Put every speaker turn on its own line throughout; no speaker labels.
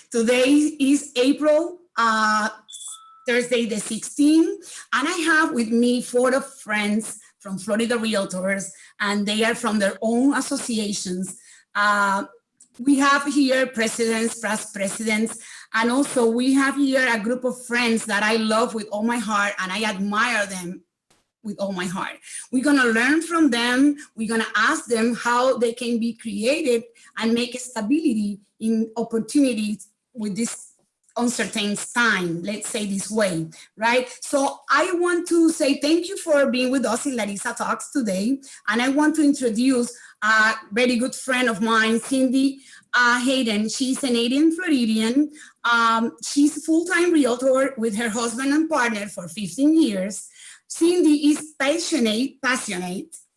Today is April, Thursday the 16th, and I have with me four of friends from Florida Realtors, and they are from their own associations. We have here presidents, past presidents, and also we have here a group of friends that I love with all my heart, and I admire them with all my heart. We're gonna learn from them. We're gonna ask them how they can be creative and make stability in opportunities with this uncertain time, let's say this way, right? So I want to say thank you for being with us in Larissa Talks today. And I want to introduce a very good friend of mine, Cindy Hayden. She's an Canadian Floridian. She's a full-time realtor with her husband and partner for 15 years. Cindy is passionate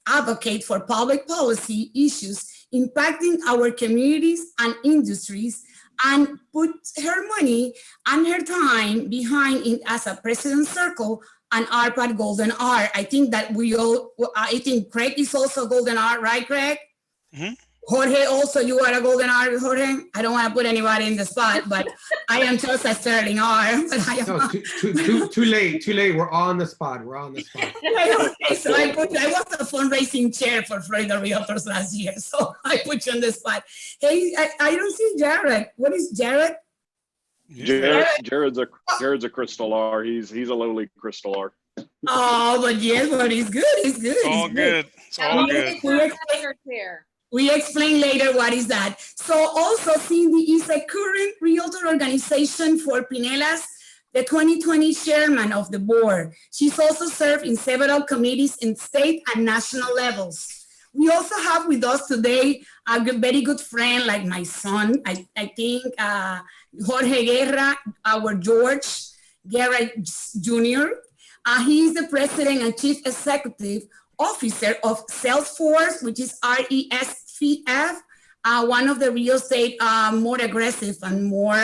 advocate for public policy issues impacting our communities and industries, and put her money and her time behind it as a President Circle and RPAT Golden R. I think that I think Craig is also Golden R, right, Craig? Mm-hmm. Jorge, also, you are a Golden R, Jorge? I don't want to put anybody in the spot, but I am just a Sterling R. But I am
too late. We're on the spot.
Okay, so I was a fundraising chair for Florida Realtors last year, so I put you on the spot. Hey, I don't see Jared. What is Jared?
Jared's a crystal R. He's a lowly crystal R.
Oh, but he's good.
It's all good. It's all good.
We explain later what is that. So also Cindy is a current realtor organization for Pinellas, the 2020 chairman of the board. She's also served in several committees in state and national levels. We also have with us today a very good friend like my son, I think Jorge Guerra, our George Guerra Jr. He is the president and chief executive officer of Salesforce, which is RESFF, one of the real estate more aggressive and more,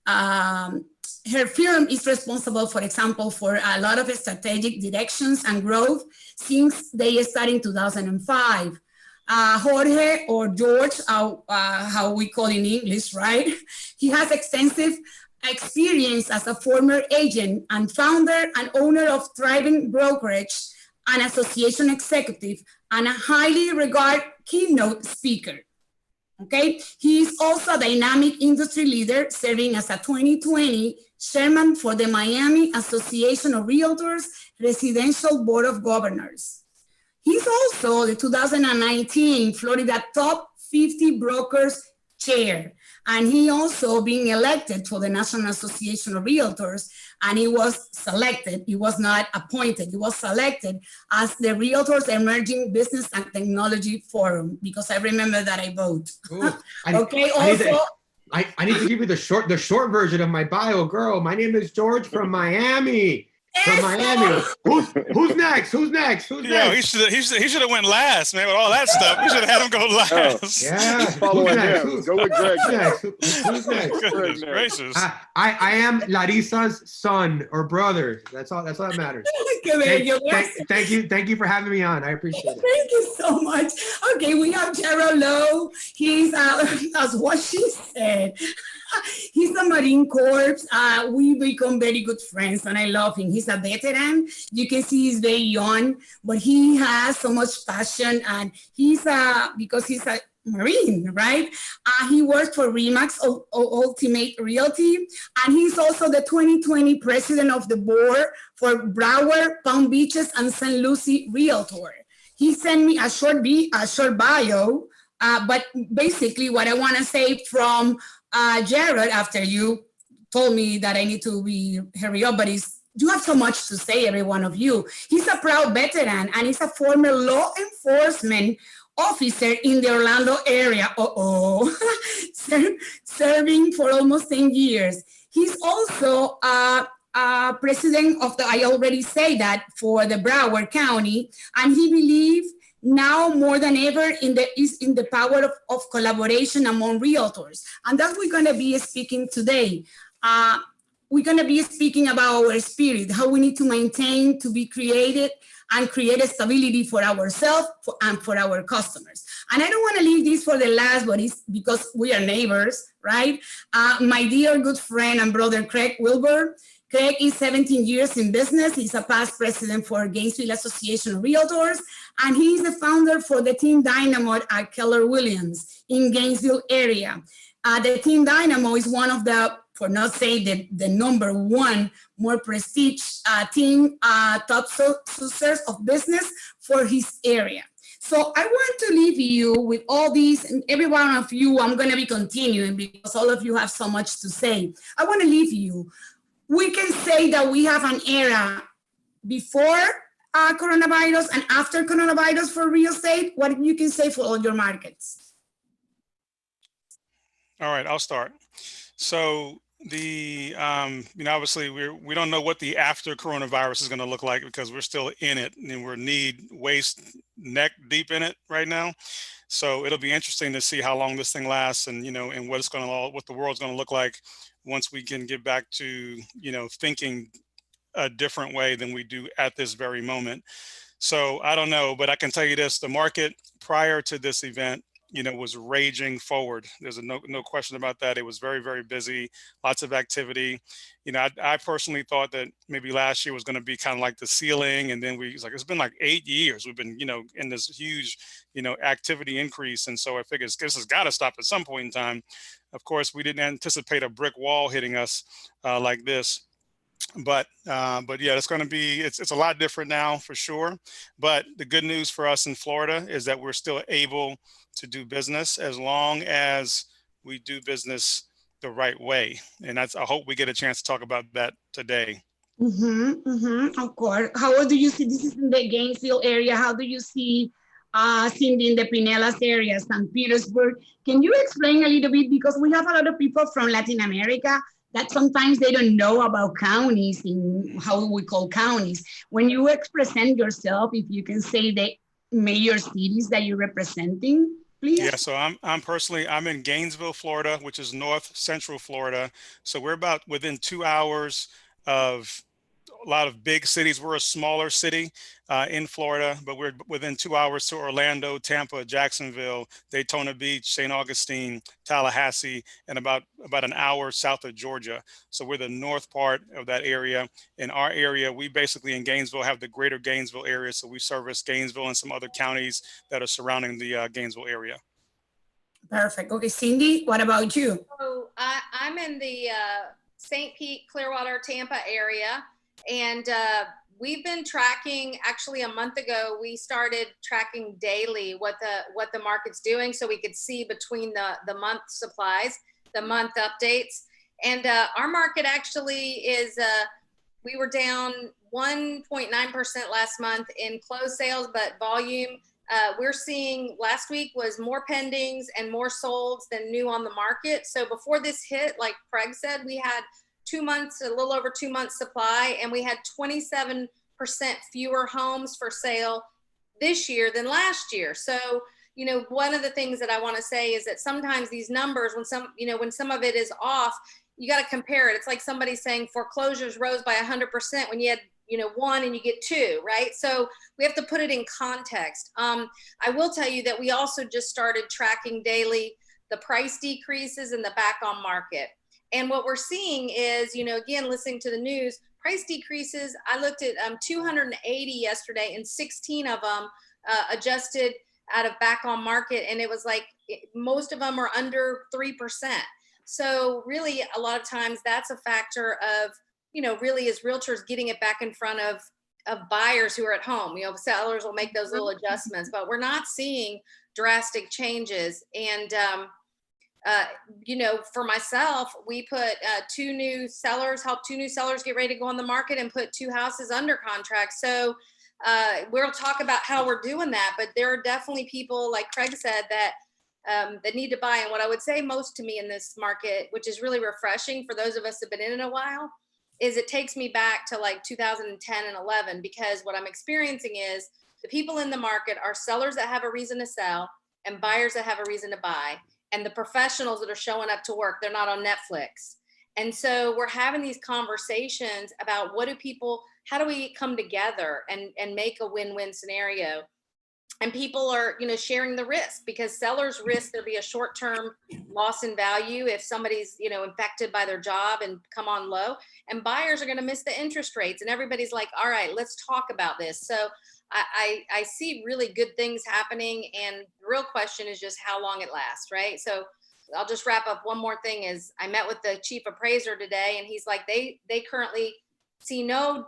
her firm is responsible, for example, for a lot of strategic directions and growth since they started in 2005. Jorge, or George, how we call in English, right? He has extensive experience as a former agent and founder and owner of Thriving Brokerage, an association executive, and a highly regarded keynote speaker. Okay, he is also a dynamic industry leader, serving as a 2020 chairman for the Miami Association of Realtors Residential Board of Governors. He's also the 2019 Florida Top 50 Brokers Chair, and he also being elected for the National Association of Realtors, and he was selected, he was not appointed, he was selected as the Realtors Emerging Business and Technology Forum, because I remember that I vote.
I need to give you the short version of my bio, girl. My name is George from Miami. From Miami. Who's next?
Yeah, he should have went last, man, with all that stuff. We should have had him go last.
Yeah.
Following him. Go with Greg.
Who's next?
Goodness gracious.
I am Larissa's son or brother. That's all that matters. Thank you for having me on. I appreciate it.
Thank you so much. Okay, we have Gerald Lowe. He's as what she said. He's a Marine Corps. We become very good friends, and I love him. He's a veteran. You can see he's very young, but he has so much passion, and because he's a Marine, right? He works for Remax Ultimate Realty, and he's also the 2020 president of the board for Broward, Palm Beaches, and St. Lucie Realtor. He sent me a short bio, but basically what I want to say from Jared, after you told me that I need to hurry up, but you have so much to say, every one of you. He's a proud veteran, and he's a former law enforcement officer in the Orlando area. Serving for almost 10 years. He's also president of I already say that, for the Broward County, and he believes now more than ever in the power of collaboration among realtors. And that's what we're gonna be speaking today. we're going to be speaking about our spirit, how we need to maintain, to be created, and create a stability for ourselves and for our customers. And I don't want to leave this for the last, but it's because we are neighbors, right? My dear good friend and brother, Craig Wilbur. Craig is 17 years in business. He's a past president for Gainesville Association of Realtors, and he's the founder for the Team Dynamo at Keller Williams in Gainesville area. The Team Dynamo is one of the, for not say the number one more prestige team, top success of business for his area. So I want to leave you with all these, and every one of you, I'm going to be continuing because all of you have so much to say. I want to leave you. We can say that we have an era before coronavirus and after coronavirus for real estate. What you can say for all your markets?
All right, I'll start. So the, obviously we don't know what the after coronavirus is going to look like because we're still in it and we're waist neck deep in it right now. So it'll be interesting to see how long this thing lasts and, and what the world's going to look like once we can get back to, thinking a different way than we do at this very moment. So I don't know, but I can tell you this, the market prior to this event, was raging forward. There's no question about that. It was very, very busy, lots of activity. I personally thought that maybe last year was going to be kind of like the ceiling. And then it's been like 8 years. We've been, in this huge, activity increase. And so I figured this has got to stop at some point in time. Of course, we didn't anticipate a brick wall hitting us like this. But yeah, it's going to be, it's a lot different now for sure. But the good news for us in Florida is that we're still able to do business as long as we do business the right way. And I hope we get a chance to talk about that today.
Of course. How do you see, this is in the Gainesville area, how do you see Cindy in the Pinellas area, St. Petersburg? Can you explain a little bit, because we have a lot of people from Latin America that sometimes they don't know about counties and how we call counties. When you present yourself, if you can say the major cities that you're representing, please.
Yeah, so I'm in Gainesville, Florida, which is north central Florida. So we're about within 2 hours of a lot of big cities. We're a smaller city in Florida, but we're within 2 hours to Orlando, Tampa, Jacksonville, Daytona Beach, St. Augustine, Tallahassee, and about an hour south of Georgia. So we're the north part of that area. In our area, we basically in Gainesville have the greater Gainesville area. So we service Gainesville and some other counties that are surrounding the Gainesville area.
Perfect. Okay, Cindy, what about you?
So I'm in the St. Pete, Clearwater, Tampa area. And we've been tracking, actually a month ago, we started tracking daily what the market's doing so we could see between the month supplies, the month updates. And our market actually is, we were down 1.9% last month in closed sales, but volume, we're seeing last week was more pendings and more solds than new on the market. So before this hit, like Craig said, we had 2 months, a little over 2 months supply, and we had 27% fewer homes for sale this year than last year. So, one of the things that I want to say is that sometimes these numbers, when some of it is off, you got to compare it. It's like somebody saying foreclosures rose by 100% when you had, 1 and you get 2, right? So we have to put it in context. I will tell you that we also just started tracking daily the price decreases in the back on market. And what we're seeing is, again, listening to the news, price decreases. I looked at 280 yesterday, and 16 of them adjusted out of back on market. And it was like most of them are under 3%. So really, a lot of times that's a factor of, really as realtors getting it back in front of buyers who are at home. Sellers will make those little adjustments, but we're not seeing drastic changes. And for myself, we put helped 2 new sellers get ready to go on the market and put 2 houses under contract. So we'll talk about how we're doing that, but there are definitely people, like Craig said, that need to buy. And what I would say most to me in this market, which is really refreshing for those of us that have been in it a while, is it takes me back to like 2010 and 11, because what I'm experiencing is the people in the market are sellers that have a reason to sell and buyers that have a reason to buy. And the professionals that are showing up to work, they're not on Netflix. And so we're having these conversations about how do we come together and make a win-win scenario? And people are, sharing the risk, because sellers risk there be a short-term loss in value if somebody's, infected by their job and come on low, and buyers are going to miss the interest rates, and everybody's like, all right, let's talk about this. So I see really good things happening, and the real question is just how long it lasts, right? So I'll just wrap up. One more thing is I met with the chief appraiser today, and he's like, they currently see no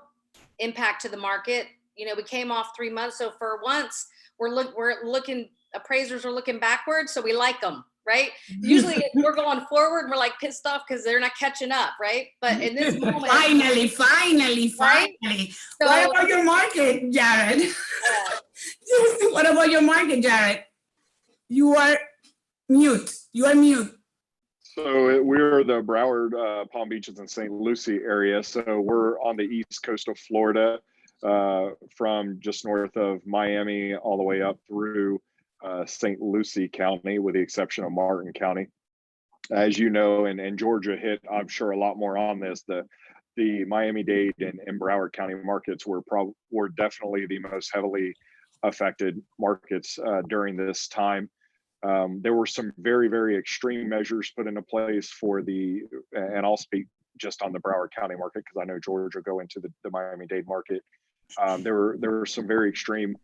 impact to the market. We came off 3 months. So for once we're looking, appraisers are looking backwards. So we like them, right? Usually we're going forward and we're like pissed off because they're not catching up, right? But in this moment,
finally.
Right? So,
what about your market, Jared? What about your market, Jared? You are mute.
So we're the Broward, Palm Beaches, and St. Lucie area. So we're on the east coast of Florida, from just north of Miami all the way up through St. Lucie County, with the exception of Martin County. As you know, and Georgia hit, I'm sure, a lot more on this. The Miami-Dade and Broward County markets were definitely the most heavily affected markets during this time. There were some very, very extreme measures put into place and I'll speak just on the Broward County market because I know Georgia go into the Miami-Dade market. There were some very extreme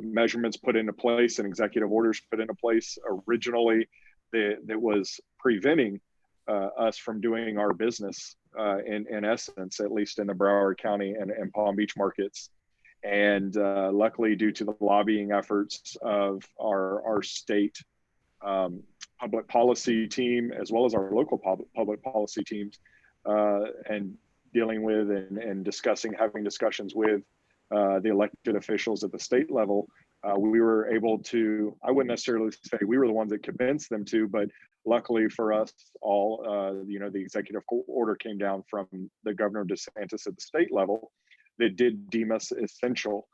measurements put into place and executive orders put into place originally that was preventing us from doing our business in essence, at least in the Broward County and Palm Beach markets. And luckily, due to the lobbying efforts of our state public policy team, as well as our local public policy teams, and dealing with and having discussions with the elected officials at the state level, we were able to, I wouldn't necessarily say we were the ones that convinced them to, but luckily for us all, the executive order came down from the Governor DeSantis at the state level that did deem us essential.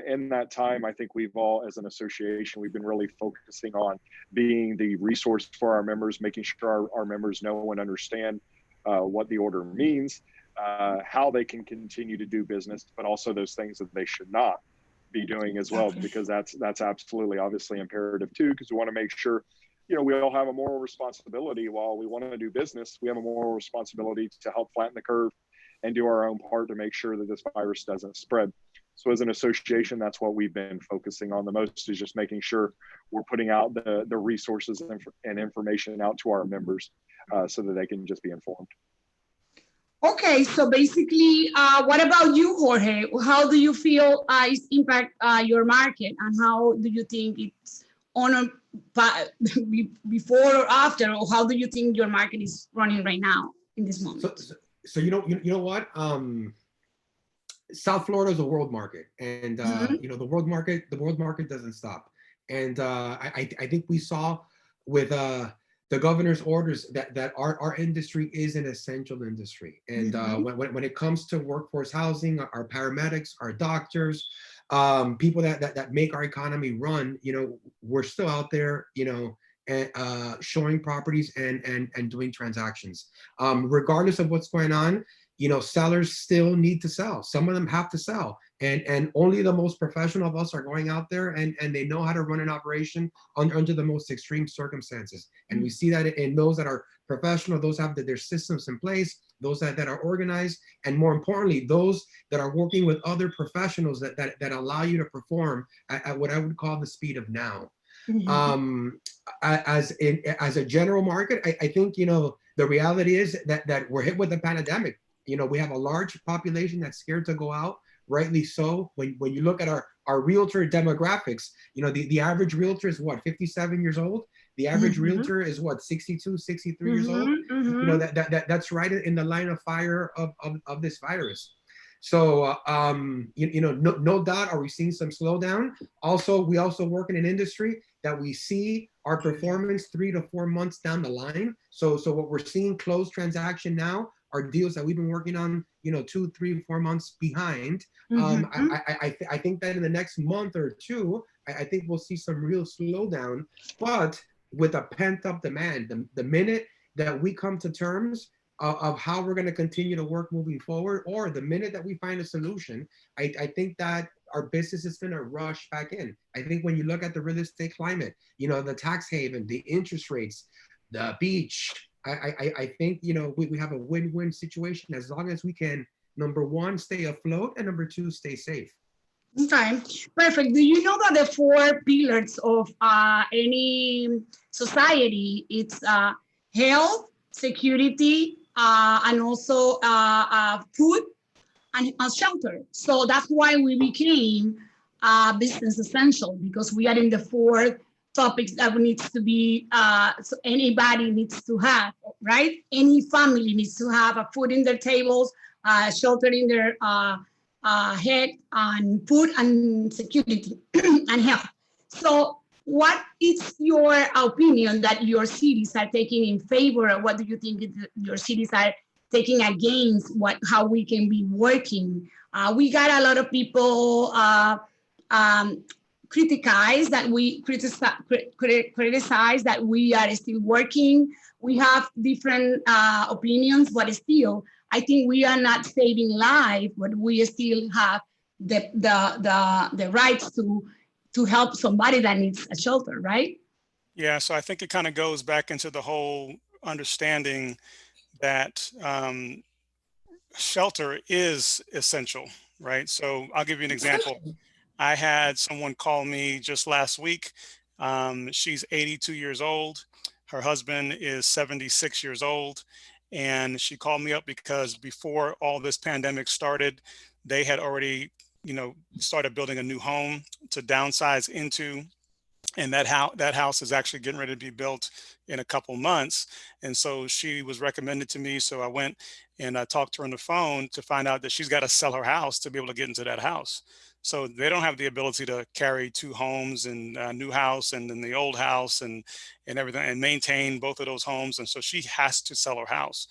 In that time, I think we've all, as an association, we've been really focusing on being the resource for our members, making sure our members know and understand what the order means, how they can continue to do business, but also those things that they should not be doing as well, because that's absolutely obviously imperative too, because we want to make sure, we all have a moral responsibility. While we want to do business, we have a moral responsibility to help flatten the curve and do our own part to make sure that this virus doesn't spread. So as an association, that's what we've been focusing on the most, is just making sure we're putting out the resources and information out to our members so that they can just be informed.
Okay, so basically, what about you, Jorge? How do you feel it's impact your market, and how do you think it's on before or after, or how do you think your market is running right now in this moment?
So you know what? South Florida is a world market, and the world market doesn't stop. And I think we saw with the governor's orders that our industry is an essential industry. And when it comes to workforce housing, our paramedics, our doctors, people that make our economy run, we're still out there, showing properties and doing transactions. Regardless of what's going on, sellers still need to sell. Some of them have to sell. And only the most professional of us are going out there and they know how to run an operation under the most extreme circumstances. And we see that in those that are professional, those have their systems in place, those that are organized, and more importantly, those that are working with other professionals that allow you to perform at what I would call the speed of now. As a general market, I think, the reality is that we're hit with a pandemic. We have a large population that's scared to go out. Rightly so. When you look at our realtor demographics, the average realtor is what, 57 years old? The average realtor is what, 62, 63 years old? That's right in the line of fire of this virus. So, no doubt, are we seeing some slowdown? We also work in an industry that we see our performance 3 to 4 months down the line. So what we're seeing closed transaction now are deals that we've been working on, 2, 3, 4 months behind. I think that in the next month or two, I think we'll see some real slowdown, but with a pent up demand, the minute that we come to terms of how we're going to continue to work moving forward, or the minute that we find a solution, I think that our business is going to rush back in. I think when you look at the real estate climate, you know, the tax haven, the interest rates, the beach, I think, you know, we have a win-win situation as long as we can, number one, stay afloat, and number two, stay safe.
Okay, perfect. Do you know that the four pillars of any society, it's health, security, and also food and shelter. So that's why we became business essential, because we are in the four topics that needs to be, so anybody needs to have, right? Any family needs to have a food in their tables, shelter in their head, and food and security and health. So what is your opinion that your cities are taking in favor, or what do you think your cities are taking against how we can be working? We got a lot of people criticize that we are still working. We have different opinions, but still, I think we are not saving life, but we still have the rights to help somebody that needs a shelter, right?
Yeah, so I think it kind of goes back into the whole understanding that shelter is essential, right? So I'll give you an example. I had someone call me just last week. She's 82 years old. Her husband is 76 years old. And she called me up because before all this pandemic started, they had already, you know, started building a new home to downsize into. And that house is actually getting ready to be built in a couple months. And so she was recommended to me. So I went and I talked to her on the phone to find out that she's got to sell her house to be able to get into that house. So they don't have the ability to carry two homes, and a new house and then the old house and everything, and maintain both of those homes. And so she has to sell her house.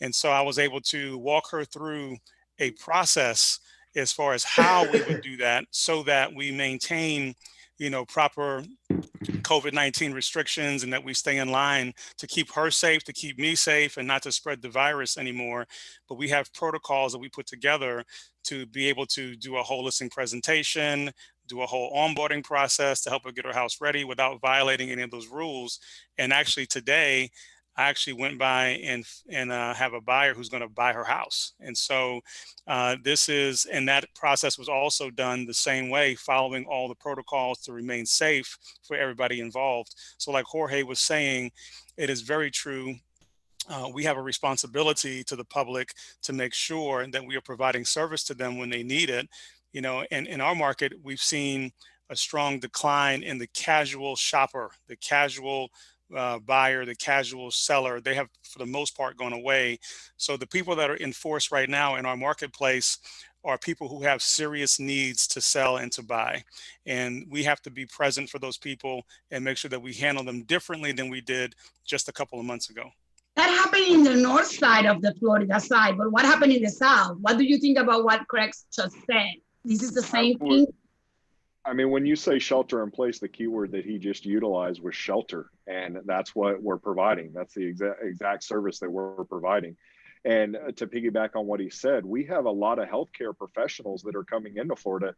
And so I was able to walk her through a process as far as how we would do that, so that we maintain, you know, proper COVID-19 restrictions, and that we stay in line to keep her safe, to keep me safe, and not to spread the virus anymore. But we have protocols that we put together to be able to do a holistic presentation, do a whole onboarding process to help her get her house ready without violating any of those rules. And actually today, I actually went by and have a buyer who's going to buy her house. And so and that process was also done the same way, following all the protocols to remain safe for everybody involved. So like Jorge was saying, it is very true. We have a responsibility to the public to make sure that we are providing service to them when they need it. You know, and in our market, we've seen a strong decline in the casual shopper, the casual buyer, the casual seller. They have, for the most part, gone away. So the people that are in force right now in our marketplace are people who have serious needs to sell and to buy. And we have to be present for those people and make sure that we handle them differently than we did just a couple of months ago.
That happened in the north side of the Florida side, but what happened in the south? What do you think about what Craig just said? This is the same thing?
I mean, when you say shelter in place, the keyword that he just utilized was shelter, and that's what we're providing. That's the exact service that we're providing. And to piggyback on what he said, we have a lot of healthcare professionals that are coming into Florida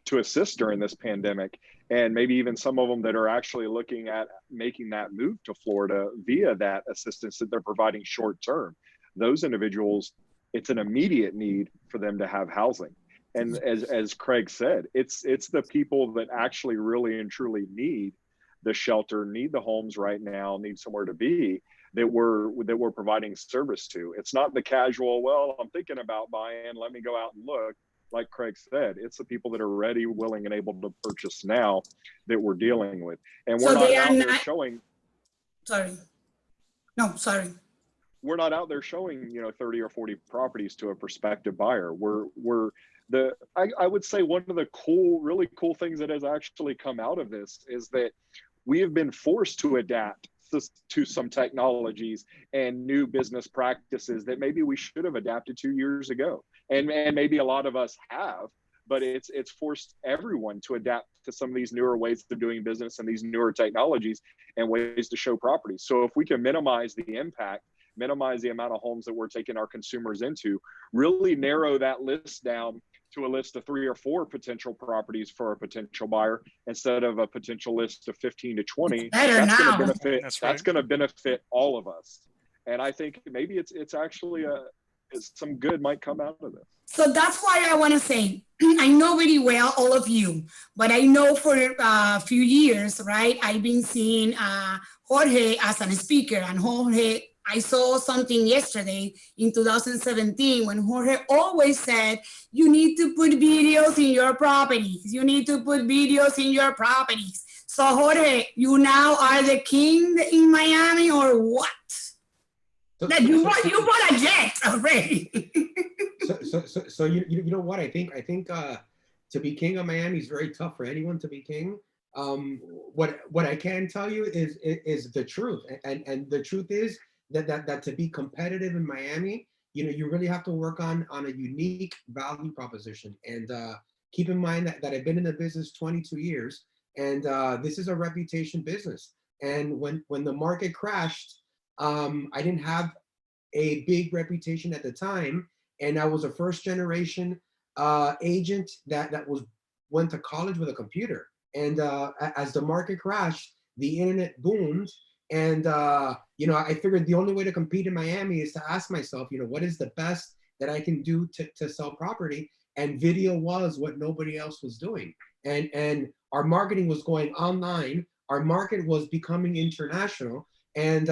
to assist during this pandemic, and maybe even some of them that are actually looking at making that move to Florida via that assistance that they're providing short term. Those individuals, it's an immediate need for them to have housing. And as Craig said, it's the people that actually really and truly need the shelter, need the homes right now, need somewhere to be, that we're providing service to. It's not the casual, well, I'm thinking about buying, let me go out and look. Like Craig said, it's the people that are ready, willing, and able to purchase now that we're dealing with. And we're not out there showing.
Sorry. No, sorry.
We're not out there showing, 30 or 40 properties to a prospective buyer. I would say one of the really cool things that has actually come out of this is that we have been forced to adapt to some technologies and new business practices that maybe we should have adapted 2 years ago. And maybe a lot of us have, but it's forced everyone to adapt to some of these newer ways of doing business and these newer technologies and ways to show properties. So if we can minimize the impact minimize the amount of homes that we're taking our consumers into, really narrow that list down to a list of 3 or 4 potential properties for a potential buyer instead of a potential list of 15 to 20. That's going to benefit. That's going to benefit all of us. And I think maybe it's actually some good might come out of this.
So that's why I want to say, I know very well all of you, but I know for a few years, right, I've been seeing Jorge as a speaker. And Jorge, I saw something yesterday in 2017 when Jorge always said, you need to put videos in your properties. You need to put videos in your properties. So Jorge, you now are the king in Miami or what? You bought a jet already.
So you know what I think to be king of Miami is very tough for anyone to be king. What I can tell you is the truth, and the truth is that to be competitive in Miami, you really have to work on a unique value proposition. And keep in mind that I've been in the business 22 years, and this is a reputation business. And when the market crashed, I didn't have a big reputation at the time, and I was a first generation agent that went to college with a computer. And as the market crashed, the internet boomed, and I figured the only way to compete in Miami is to ask myself, what is the best that I can do to sell property? And video was what nobody else was doing, and our marketing was going online. Our market was becoming international, and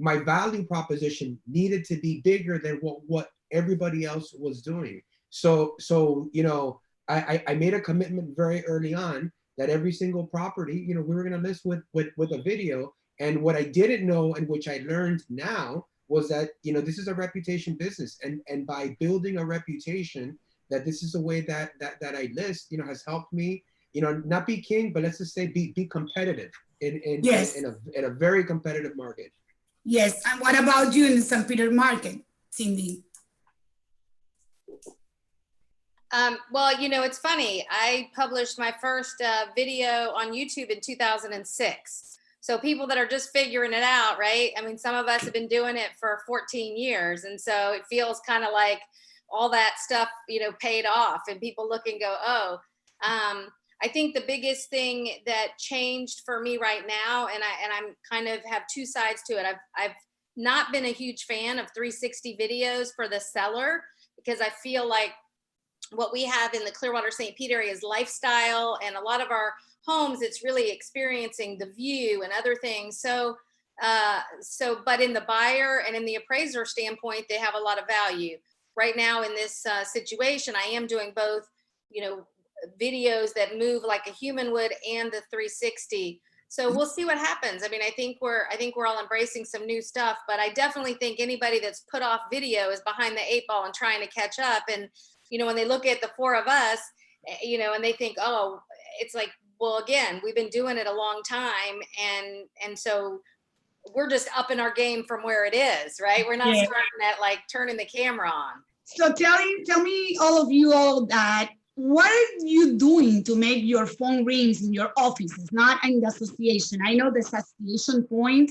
my value proposition needed to be bigger than what everybody else was doing. So I made a commitment very early on that every single property, we were going to list with a video. And what I didn't know, and which I learned now, was that this is a reputation business, and by building a reputation that this is the way that I list, has helped me, not be king, but let's just say be competitive in a very competitive market.
Yes. And what about you in the St. Peter market, Cindy?
Well, it's funny. I published my first video on YouTube in 2006. So people that are just figuring it out, right? I mean, some of us have been doing it for 14 years. And so it feels kind of like all that stuff, paid off, and people look and go, oh, I think the biggest thing that changed for me right now, and I'm kind of have two sides to it. I've not been a huge fan of 360 videos for the seller, because I feel like what we have in the Clearwater St. Pete area is lifestyle, and a lot of our homes, it's really experiencing the view and other things. So but in the buyer and in the appraiser standpoint, they have a lot of value. Right now in this situation, I am doing both, videos that move like a human would and the 360. So we'll see what happens. I mean, I think we're all embracing some new stuff, but I definitely think anybody that's put off video is behind the 8 ball and trying to catch up. And, when they look at the 4 of us, and they think, oh, it's like, well, again, we've been doing it a long time. And so we're just upping our game from where it is, right? We're not starting at like turning the camera on.
So tell me all of you all that, what are you doing to make your phone rings in your offices, not in the association? I know the association point,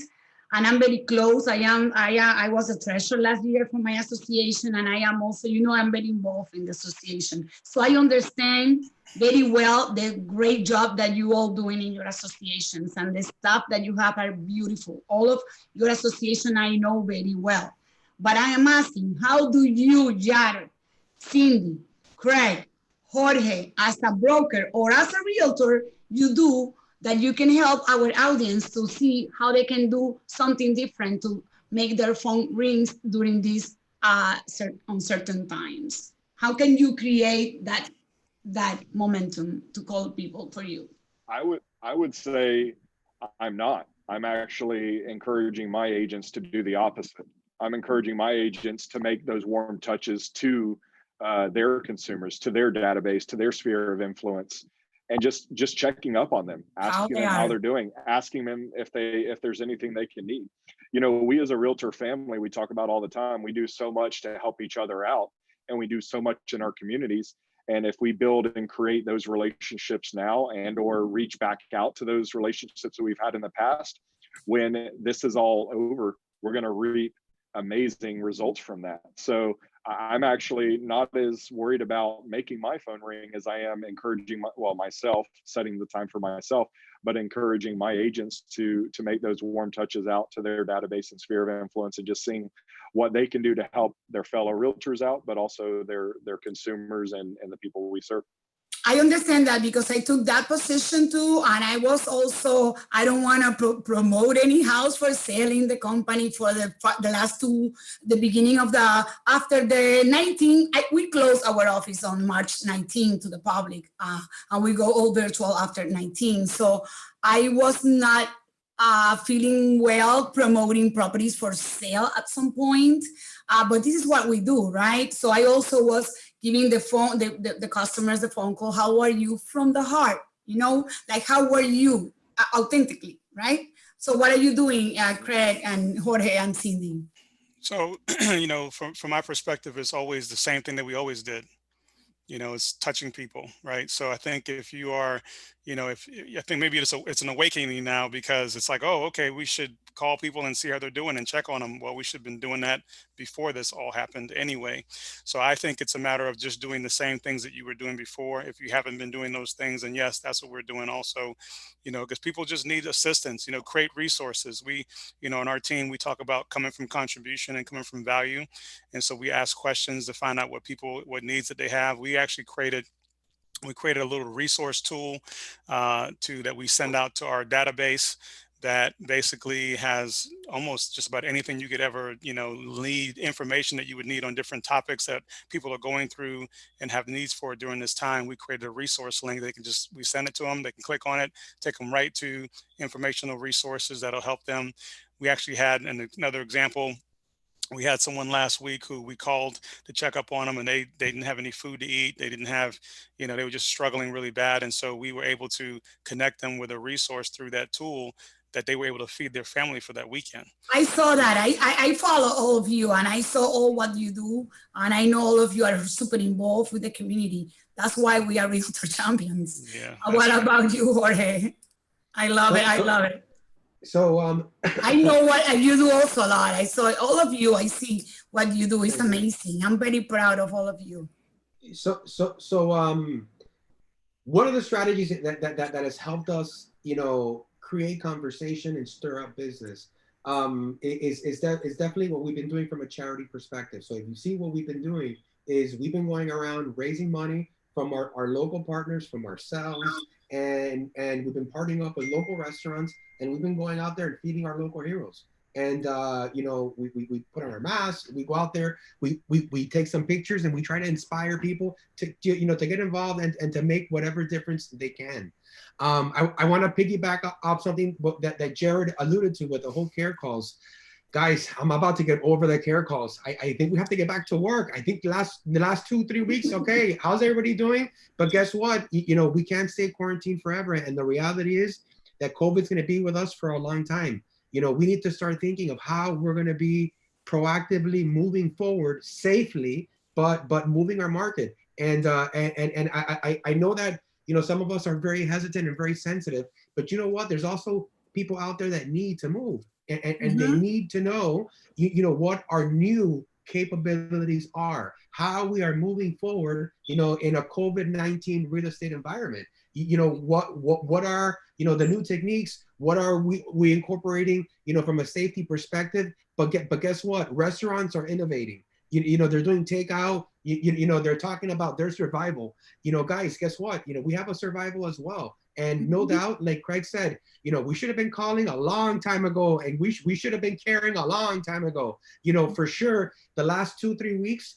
and I'm very close. I was a treasurer last year for my association, and I am also, I'm very involved in the association. So I understand very well the great job that you all doing in your associations, and the stuff that you have are beautiful. All of your association I know very well. But I am asking, how do you, Jared, Cindy, Craig, Jorge, as a broker or as a realtor, you do that you can help our audience to see how they can do something different to make their phone rings during these uncertain times? How can you create that momentum to call people for you?
I would say I'm not. I'm actually encouraging my agents to do the opposite. I'm encouraging my agents to make those warm touches to their consumers, to their database, to their sphere of influence, and just checking up on them, asking them how they're doing, asking them if there's anything they can need. We as a realtor family, we talk about all the time, we do so much to help each other out, and we do so much in our communities. And if we build and create those relationships now, and or reach back out to those relationships that we've had in the past, when this is all over, we're going to reap amazing results from that. So I'm actually not as worried about making my phone ring as I am encouraging myself, setting the time for myself, but encouraging my agents to make those warm touches out to their database and sphere of influence, and just seeing what they can do to help their fellow realtors out, but also their consumers and the people we serve.
I understand that, because I took that position too. And I was also, I don't want to promote any house for sale in the company for the last two, the beginning of after the 19, we closed our office on March 19 to the public, and we go all virtual after 19. So I was not feeling well promoting properties for sale at some point, but this is what we do, right? So I also was giving the customers the phone call. How are you from the heart? Like, how are you authentically, right? So what are you doing, Craig and Jorge and Cindy?
So, from my perspective, it's always the same thing that we always did. It's touching people, right? So I think if you are, I think maybe it's an awakening now, because it's like, oh, okay, we should call people and see how they're doing and check on them. Well, we should have been doing that before this all happened anyway. So I think it's a matter of just doing the same things that you were doing before. If you haven't been doing those things, and yes, that's what we're doing also, because people just need assistance, create resources. We, in our team, we talk about coming from contribution and coming from value. And so we ask questions to find out what needs that they have. We actually created a little resource tool that we send out to our database that basically has almost just about anything you could ever, need information that you would need on different topics that people are going through and have needs for during this time. We created a resource link. We send it to them. They can click on it, take them right to informational resources that'll help them. We actually had another example. We had someone last week who we called to check up on them, and they didn't have any food to eat. They didn't have, they were just struggling really bad. And so we were able to connect them with a resource through that tool that they were able to feed their family for that weekend.
I saw that. I follow all of you, and I saw all what you do. And I know all of you are super involved with the community. That's why we are Realtor Champions.
Yeah.
What about you, Jorge? I love it. I love it.
So
I know what you do also a lot. I saw all of you. I see what you do. It's amazing. I'm very proud of all of you.
So one of the strategies that has helped us, create conversation and stir up business is definitely what we've been doing from a charity perspective. So if you see what we've been doing is we've been going around raising money from our local partners, from ourselves, and we've been partnering up with local restaurants, and we've been going out there and feeding our local heroes. And we put on our masks, we go out there, we take some pictures, and we try to inspire people to get involved and to make whatever difference they can. I want to piggyback off something that Jared alluded to with the whole care calls. Guys, I'm about to get over the care calls. I think we have to get back to work. I think the last 2-3 weeks, okay, how's everybody doing? But guess what? We can't stay quarantined forever. And the reality is that COVID's going to be with us for a long time. We need to start thinking of how we're going to be proactively moving forward safely, but moving our market. And I know that, some of us are very hesitant and very sensitive, but you know what? There's also people out there that need to move. And they need to know, what our new capabilities are, how we are moving forward, in a COVID-19 real estate environment. What are, the new techniques? What are we incorporating, from a safety perspective? But guess what? Restaurants are innovating. They're doing takeout. They're talking about their survival. Guys, guess what? We have a survival as well. And no doubt, like Craig said, we should have been calling a long time ago, and we should have been caring a long time ago. For sure, the last 2-3 weeks,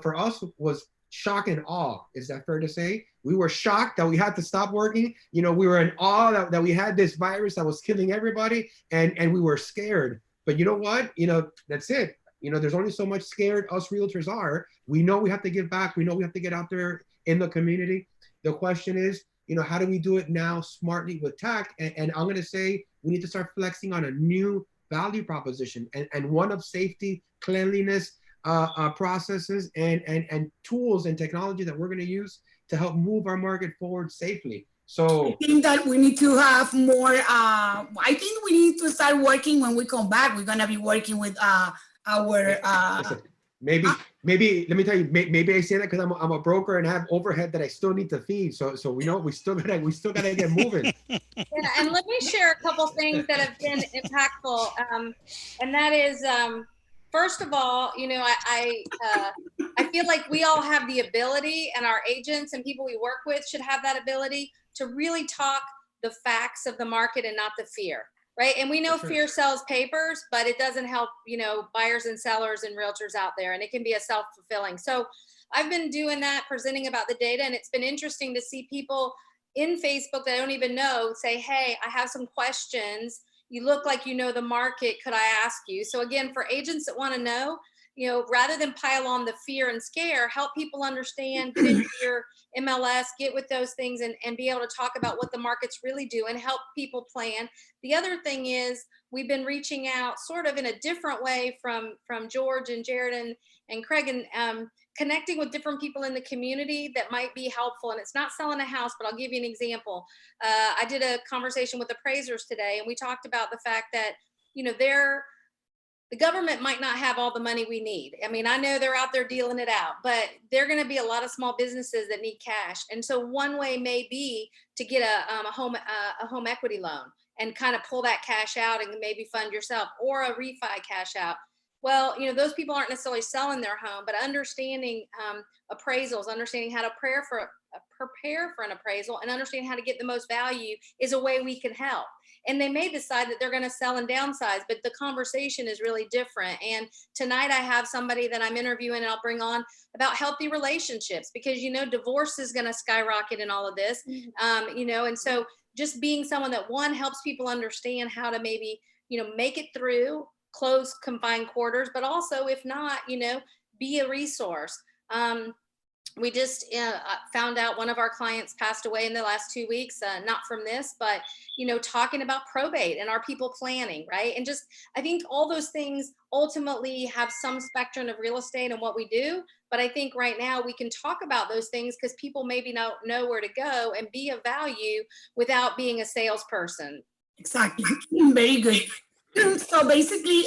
for us was shock and awe. Is that fair to say? We were shocked that we had to stop working. We were in awe that we had this virus that was killing everybody, and we were scared. But you know what? That's it. There's only so much scared us realtors are. We know we have to give back. We know we have to get out there in the community. The question is, how do we do it now smartly with tech? And I'm going to say we need to start flexing on a new value proposition and one of safety, cleanliness, processes and tools and technology that we're going to use to help move our market forward safely. So
I think that we need to have more, I think we need to start working when we come back. We're going to be working with our
Listen, maybe let me tell you, maybe I say that because I'm a broker and have overhead that I still need to feed. So we know we still gotta get moving.
Yeah, and let me share a couple things that have been impactful, and that is, first of all, you know, I feel like we all have the ability, and our agents and people we work with should have that ability to really talk the facts of the market and not the fear, right? And we know
For sure.
fear sells papers, but it doesn't help, you know, buyers and sellers and realtors out there, and it can be a self-fulfilling. So I've been doing that, presenting about the data, and it's been interesting to see people in Facebook that I don't even know say, hey, I have some questions. You look like you know the market. Could I ask you? So again, for agents that want to know, you know, rather than pile on the fear and scare, help people understand, get into your MLS, get with those things and be able to talk about what the markets really do and help people plan. The other thing is we've been reaching out sort of in a different way from George and Jared and Craig, and connecting with different people in the community that might be helpful. And it's not selling a house, but I'll give you an example. I did a conversation with appraisers today, and we talked about the fact that, you know, the government might not have all the money we need. I mean, I know they're out there dealing it out, but there are going to be a lot of small businesses that need cash. And so one way may be to get a home equity loan and kind of pull that cash out and maybe fund yourself, or a refi cash out. Well, you know, those people aren't necessarily selling their home, but understanding appraisals, understanding how to prepare for an appraisal, and understanding how to get the most value is a way we can help. And they may decide that they're going to sell and downsize, but the conversation is really different. And tonight I have somebody that I'm interviewing and I'll bring on about healthy relationships, because, you know, divorce is going to skyrocket in all of this, you know, and so just being someone that, one, helps people understand how to maybe, you know, make it through close confined quarters, but also, if not, you know, be a resource. We just found out one of our clients passed away in the last 2 weeks, not from this, but, you know, talking about probate and our people planning, right? And just, I think all those things ultimately have some spectrum of real estate and what we do. But I think right now we can talk about those things because people maybe don't know where to go and be of value without being a salesperson.
Exactly. Very good. So basically,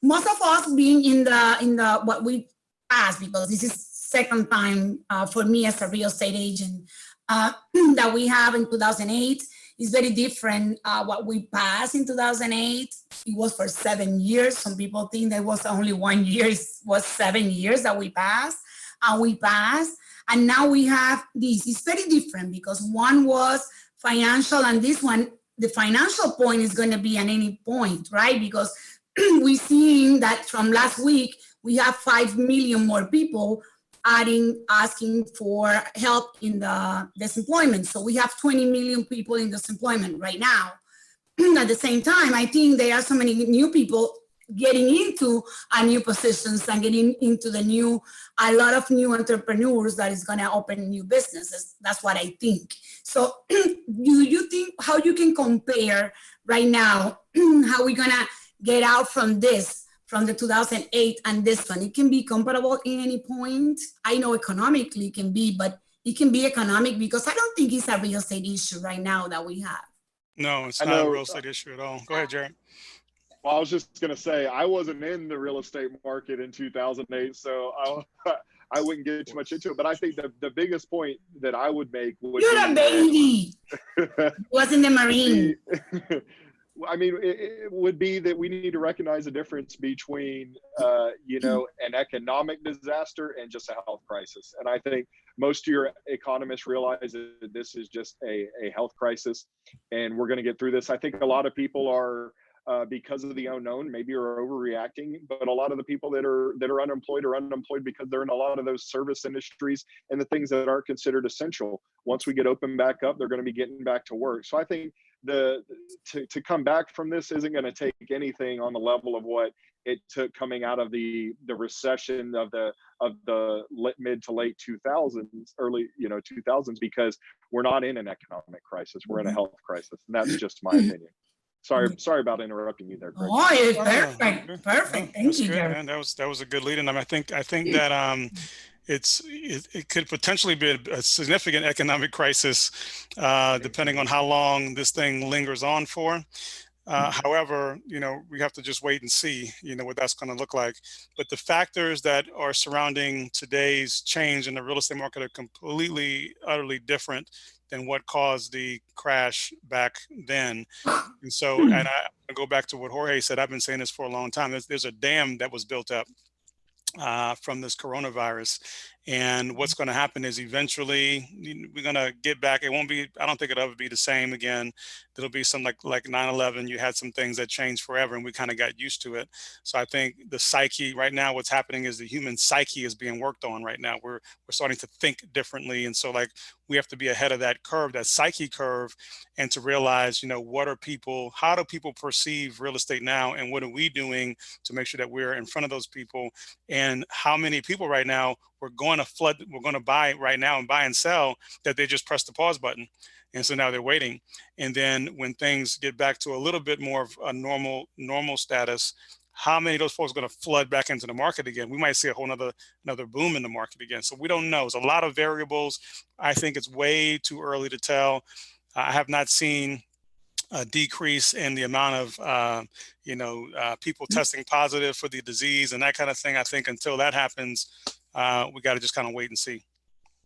most of us being in the what we passed, because this is second time for me as a real estate agent that we have in 2008 is very different. What we passed in 2008, it was for 7 years. Some people think that was only 1 year. It was 7 years that we passed, and now we have this. It's very different because one was financial, and this one, the financial point is going to be at any point, right? Because we're seeing that from last week, we have 5 million more people asking for help in the disemployment. So we have 20 million people in disemployment right now. At the same time, I think there are so many new people getting into new positions and getting into a lot of new entrepreneurs that is going to open new businesses. That's what I think. So do you think how you can compare right now, how we're going to get out from this, from the 2008 and this one? It can be comparable in any point. I know economically it can be, but it can be economic because I don't think it's a real estate issue right now that we have.
No, it's not a real estate issue at all. Go ahead, Jared.
Well, I was just going to say, I wasn't in the real estate market in 2008, so I wouldn't get too much into it. But I think the biggest point that I would make would
You're a baby. Wasn't the Marine.
I mean, it would be that we need to recognize the difference between, you know, an economic disaster and just a health crisis. And I think most of your economists realize that this is just a health crisis, and we're going to get through this. I think a lot of people are, because of the unknown, maybe are overreacting, but a lot of the people that are unemployed because they're in a lot of those service industries and the things that aren't considered essential. Once we get open back up, they're going to be getting back to work. So I think to come back from this isn't going to take anything on the level of what it took coming out of the recession of the mid to late 2000s, early 2000s, because we're not in an economic crisis, we're in a health crisis, and that's just my opinion. Sorry about interrupting you there, Greg.
Oh, it's perfect. Perfect. Thank you, Jared.
That was a good lead in. I think that it could potentially be a significant economic crisis, depending on how long this thing lingers on for. However, we have to just wait and see, what that's going to look like. But the factors that are surrounding today's change in the real estate market are completely, utterly different than what caused the crash back then. And so, and I go back to what Jorge said. I've been saying this for a long time. There's a dam that was built up from this coronavirus. And what's going to happen is eventually we're going to get back. It won't be, I don't think it'll ever be the same again. There'll be some like 9/11, you had some things that changed forever and we kind of got used to it. So I think the psyche right now, what's happening is the human psyche is being worked on right now. We're starting to think differently. And so like, we have to be ahead of that curve, that psyche curve, and to realize, what are people, how do people perceive real estate now? And what are we doing to make sure that we're in front of those people? And how many people right now we're going to buy right now and buy and sell that they just press the pause button. And so now they're waiting. And then when things get back to a little bit more of a normal status, how many of those folks are going to flood back into the market again? We might see a whole another boom in the market again. So we don't know. There's a lot of variables. I think it's way too early to tell. I have not seen a decrease in the amount of, people testing positive for the disease and that kind of thing. I think until that happens, we got to just kind of wait and see.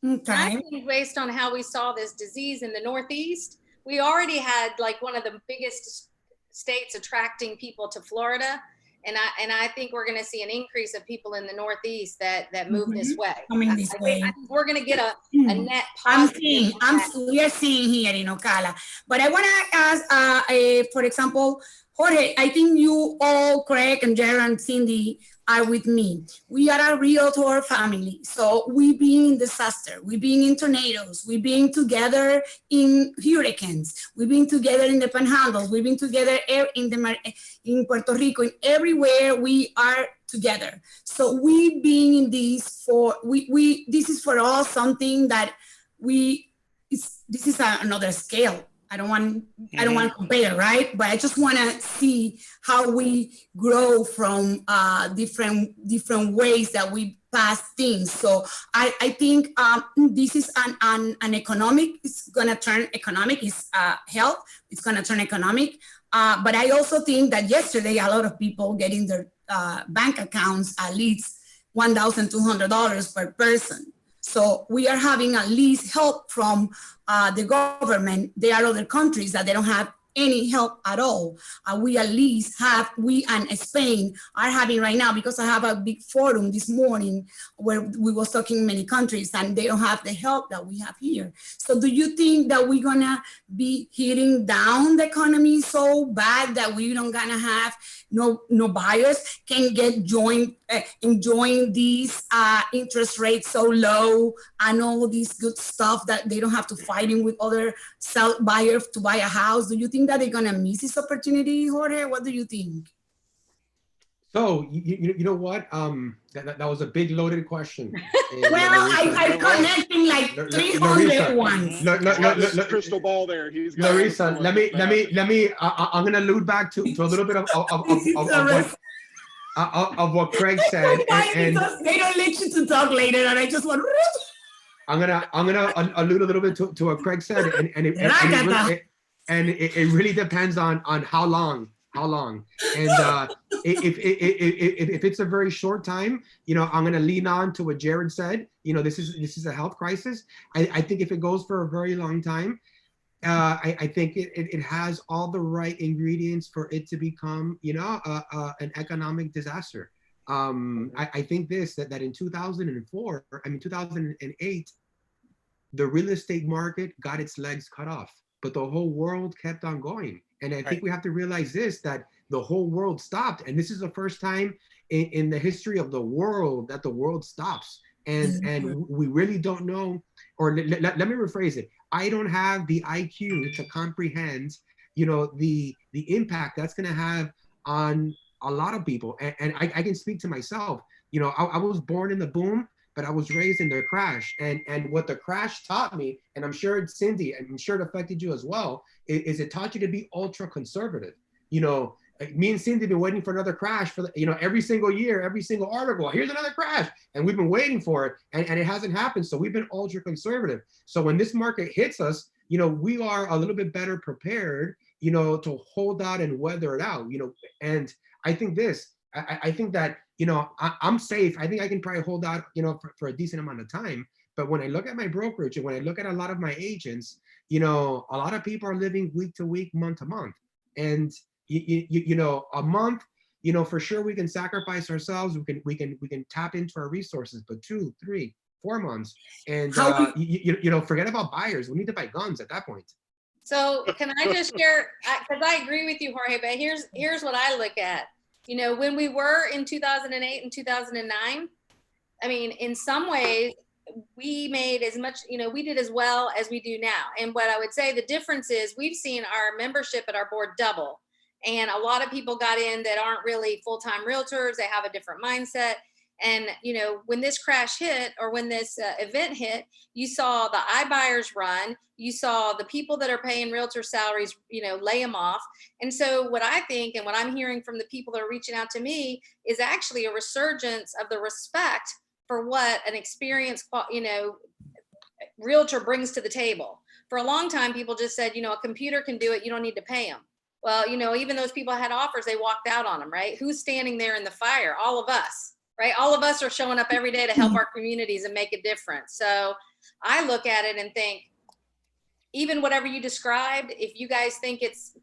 Okay.
I think based on how we saw this disease in the Northeast, we already had like one of the biggest states attracting people to Florida. And I think we're going to see an increase of people in the Northeast that move this way.
Coming this way.
I think we're going to get a net positive.
We are seeing here in Ocala. But I want to ask, for example, Jorge, I think you all, Craig and Jared and Cindy, are with me. We are a realtor family. So we've been in disaster. We've been in tornadoes. We've been together in hurricanes. We've been together in the panhandles. We've been together in Puerto Rico. In everywhere we are together. So we've been in this for, this is for us something that this is another scale. I don't want to compare, right? But I just want to see how we grow from different ways that we pass things. So I think this is an economic. It's gonna turn economic. It's health. It's gonna turn economic. But I also think that yesterday a lot of people getting their bank accounts at least $1,200 per person. So we are having at least help from the government. There are other countries that they don't have any help at all. We at least have, we and Spain are having right now, because I have a big forum this morning where we was talking many countries and they don't have the help that we have here. So do you think that we're gonna be hitting down the economy so bad that we don't gonna have no buyers can get enjoying these interest rates so low and all this good stuff that they don't have to fighting with other buyers to buy a house? Do you think that they're gonna miss this opportunity, Jorge? What do you think?
So you know what? That was a big loaded question.
Well, I'm connecting like 300 ones.
Crystal ball there.
Larissa, let me. I'm gonna allude back to a little bit of what Craig said. And
they don't let you to talk later, and I just want.
I'm gonna allude a little bit to what Craig said, and it really depends on how long. And if it's a very short time, I'm going to lean on to what Jared said. This is a health crisis. I think if it goes for a very long time, I think it has all the right ingredients for it to become, an economic disaster. I think that in 2008, the real estate market got its legs cut off, but the whole world kept on going. And I think we have to realize that the whole world stopped. And this is the first time in the history of the world that the world stops. And we really don't know, or let me rephrase it. I don't have the IQ to comprehend, the impact that's going to have on a lot of people. And I can speak to myself. I was born in the boom, but I was raised in the crash. And what the crash taught me, and I'm sure Cindy, I'm sure it affected you as well, is it taught you to be ultra conservative. Me and Cindy have been waiting for another crash for every single year, every single article. Here's another crash, and we've been waiting for it, and it hasn't happened. So we've been ultra conservative. So when this market hits us, we are a little bit better prepared to hold out and weather it out, and I think I think that, I'm safe. I think I can probably hold out, for a decent amount of time. But when I look at my brokerage and when I look at a lot of my agents, a lot of people are living week to week, month to month. And, a month, for sure we can sacrifice ourselves. We can tap into our resources, but 2, 3, 4 months. And, forget about buyers. We need to buy guns at that point.
So can I just share, because I agree with you, Jorge, but here's what I look at. When we were in 2008 and 2009, I mean, in some ways, we made as much, we did as well as we do now. And what I would say the difference is we've seen our membership at our board double. And a lot of people got in that aren't really full-time realtors. They have a different mindset. And, when this crash hit or when this event hit, you saw the iBuyers run, you saw the people that are paying realtor salaries, lay them off. And so what I think, and what I'm hearing from the people that are reaching out to me, is actually a resurgence of the respect for what an experienced, realtor brings to the table. For a long time, people just said, a computer can do it. You don't need to pay them. Well, even those people had offers, they walked out on them, right? Who's standing there in the fire? All of us. Right? All of us are showing up every day to help our communities and make a difference. So I look at it and think, even whatever you described, if you guys think it's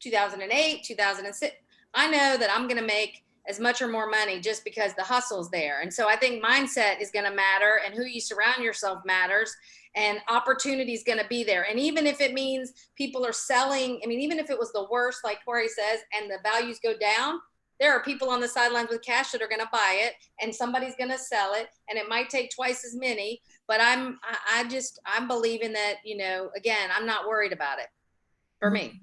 2008, 2006, I know that I'm going to make as much or more money just because the hustle's there. And so I think mindset is going to matter, and who you surround yourself matters, and opportunity is going to be there. And even if it means people are selling, even if it was the worst, like Jorge says, and the values go down, there are people on the sidelines with cash that are going to buy it, and somebody's going to sell it, and it might take twice as many. But I'm believing that, again, I'm not worried about it for me.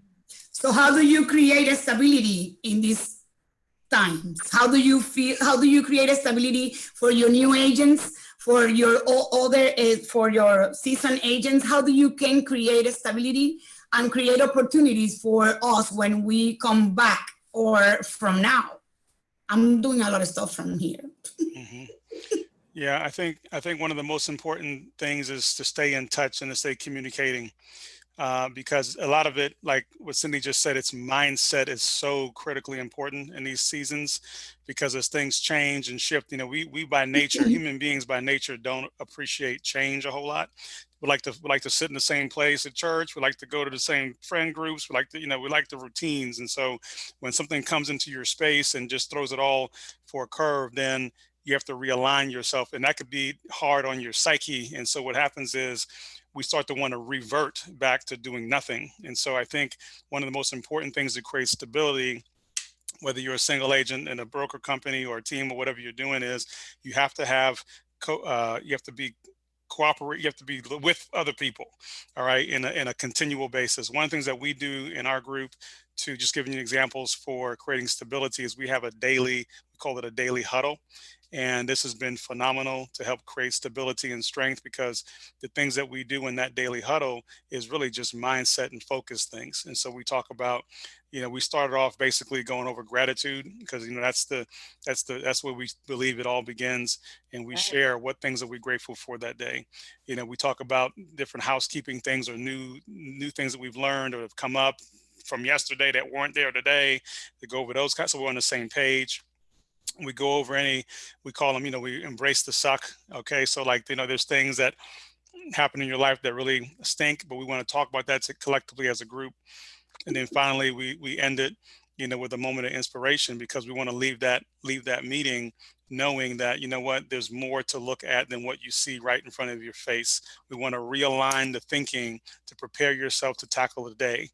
So how do you create a stability in these times? How do you create a stability for your new agents, for your for your seasoned agents? How do you can create a stability and create opportunities for us when we come back? Or from now? I'm doing a lot of stuff from here.
Mm-hmm. Yeah, I think one of the most important things is to stay in touch and to stay communicating, because a lot of it, like what Cindy just said, its mindset is so critically important in these seasons, because as things change and shift, we by nature, human beings by nature, don't appreciate change a whole lot. We like to sit in the same place at church. We like to go to the same friend groups. We like the routines. And so when something comes into your space and just throws it all for a curve, then you have to realign yourself, and that could be hard on your psyche. And so what happens is we start to want to revert back to doing nothing. And so I think one of the most important things to create stability, whether you're a single agent in a broker company or a team or whatever you're doing, is you have to have you have to be cooperate. You have to be with other people, all right, in a continual basis. One of the things that we do in our group, to just giving you examples for creating stability, is we have we call it a daily huddle. And this has been phenomenal to help create stability and strength, because the things that we do in that daily huddle is really just mindset and focus things. And so we talk about, we started off basically going over gratitude, because that's where we believe it all begins. And we share what things are we grateful for that day. We talk about different housekeeping things or new things that we've learned or have come up from yesterday that weren't there today, to go over those kinds, so we're on the same page. We go over we call them, we embrace the suck. Okay. So there's things that happen in your life that really stink, but we want to talk about that collectively as a group. And then finally, we end it, with a moment of inspiration, because we want to leave that meeting knowing that, there's more to look at than what you see right in front of your face. We want to realign the thinking to prepare yourself to tackle the day.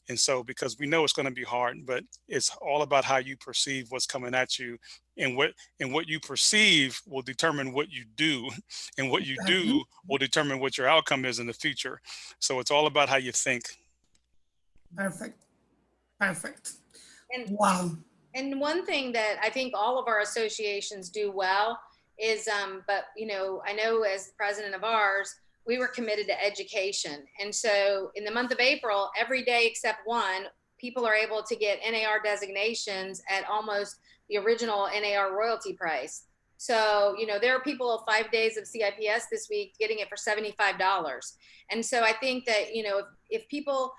And so, because we know it's going to be hard, but it's all about how you perceive what's coming at you, and what you perceive will determine what you do, and what you do will determine what your outcome is in the future. So it's all about how you think.
Perfect.
And
wow.
And one thing that I think all of our associations do well is, but I know as president of ours, we were committed to education. And so in the month of April, every day except one, people are able to get NAR designations at almost the original NAR royalty price. So, there are people 5 days of CIPS this week getting it for $75. And so I think that, if people,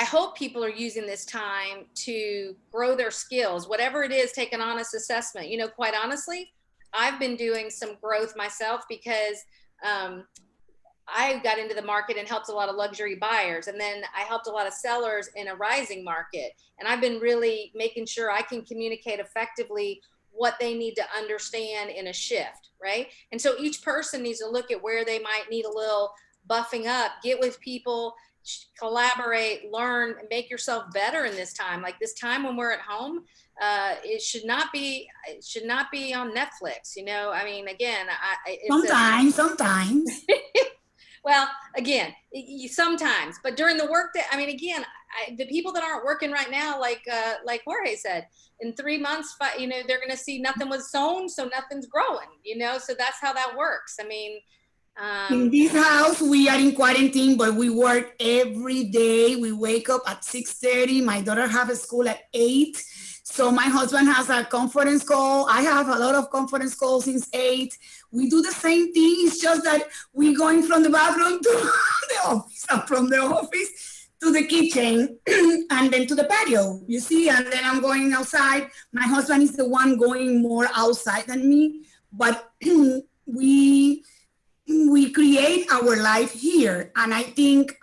I hope people are using this time to grow their skills, whatever it is, take an honest assessment. You know, quite honestly, I've been doing some growth myself because I got into the market and helped a lot of luxury buyers. And then I helped a lot of sellers in a rising market. And I've been really making sure I can communicate effectively what they need to understand in a shift, right? And so each person needs to look at where they might need a little buffing up, get with people, collaborate, learn, make yourself better in this time. Like this time when we're at home, it should not be on Netflix. You know, I mean, again,
sometimes.
Well, again, sometimes, but during the workday, I mean, again, the people that aren't working right now, like Jorge said, in 3 months, you know, they're going to see nothing was sown, so nothing's growing, you know, so that's how that works. I mean,
in this house, we are in quarantine, but we work every day. We wake up at 6:30. My daughter has a school at 8. So my husband has a conference call. I have a lot of conference calls since 8. We do the same thing. It's just that we're going from the bathroom to the office, and from the office to the kitchen, and then to the patio, you see, and then I'm going outside. My husband is the one going more outside than me, but we create our life here. And I think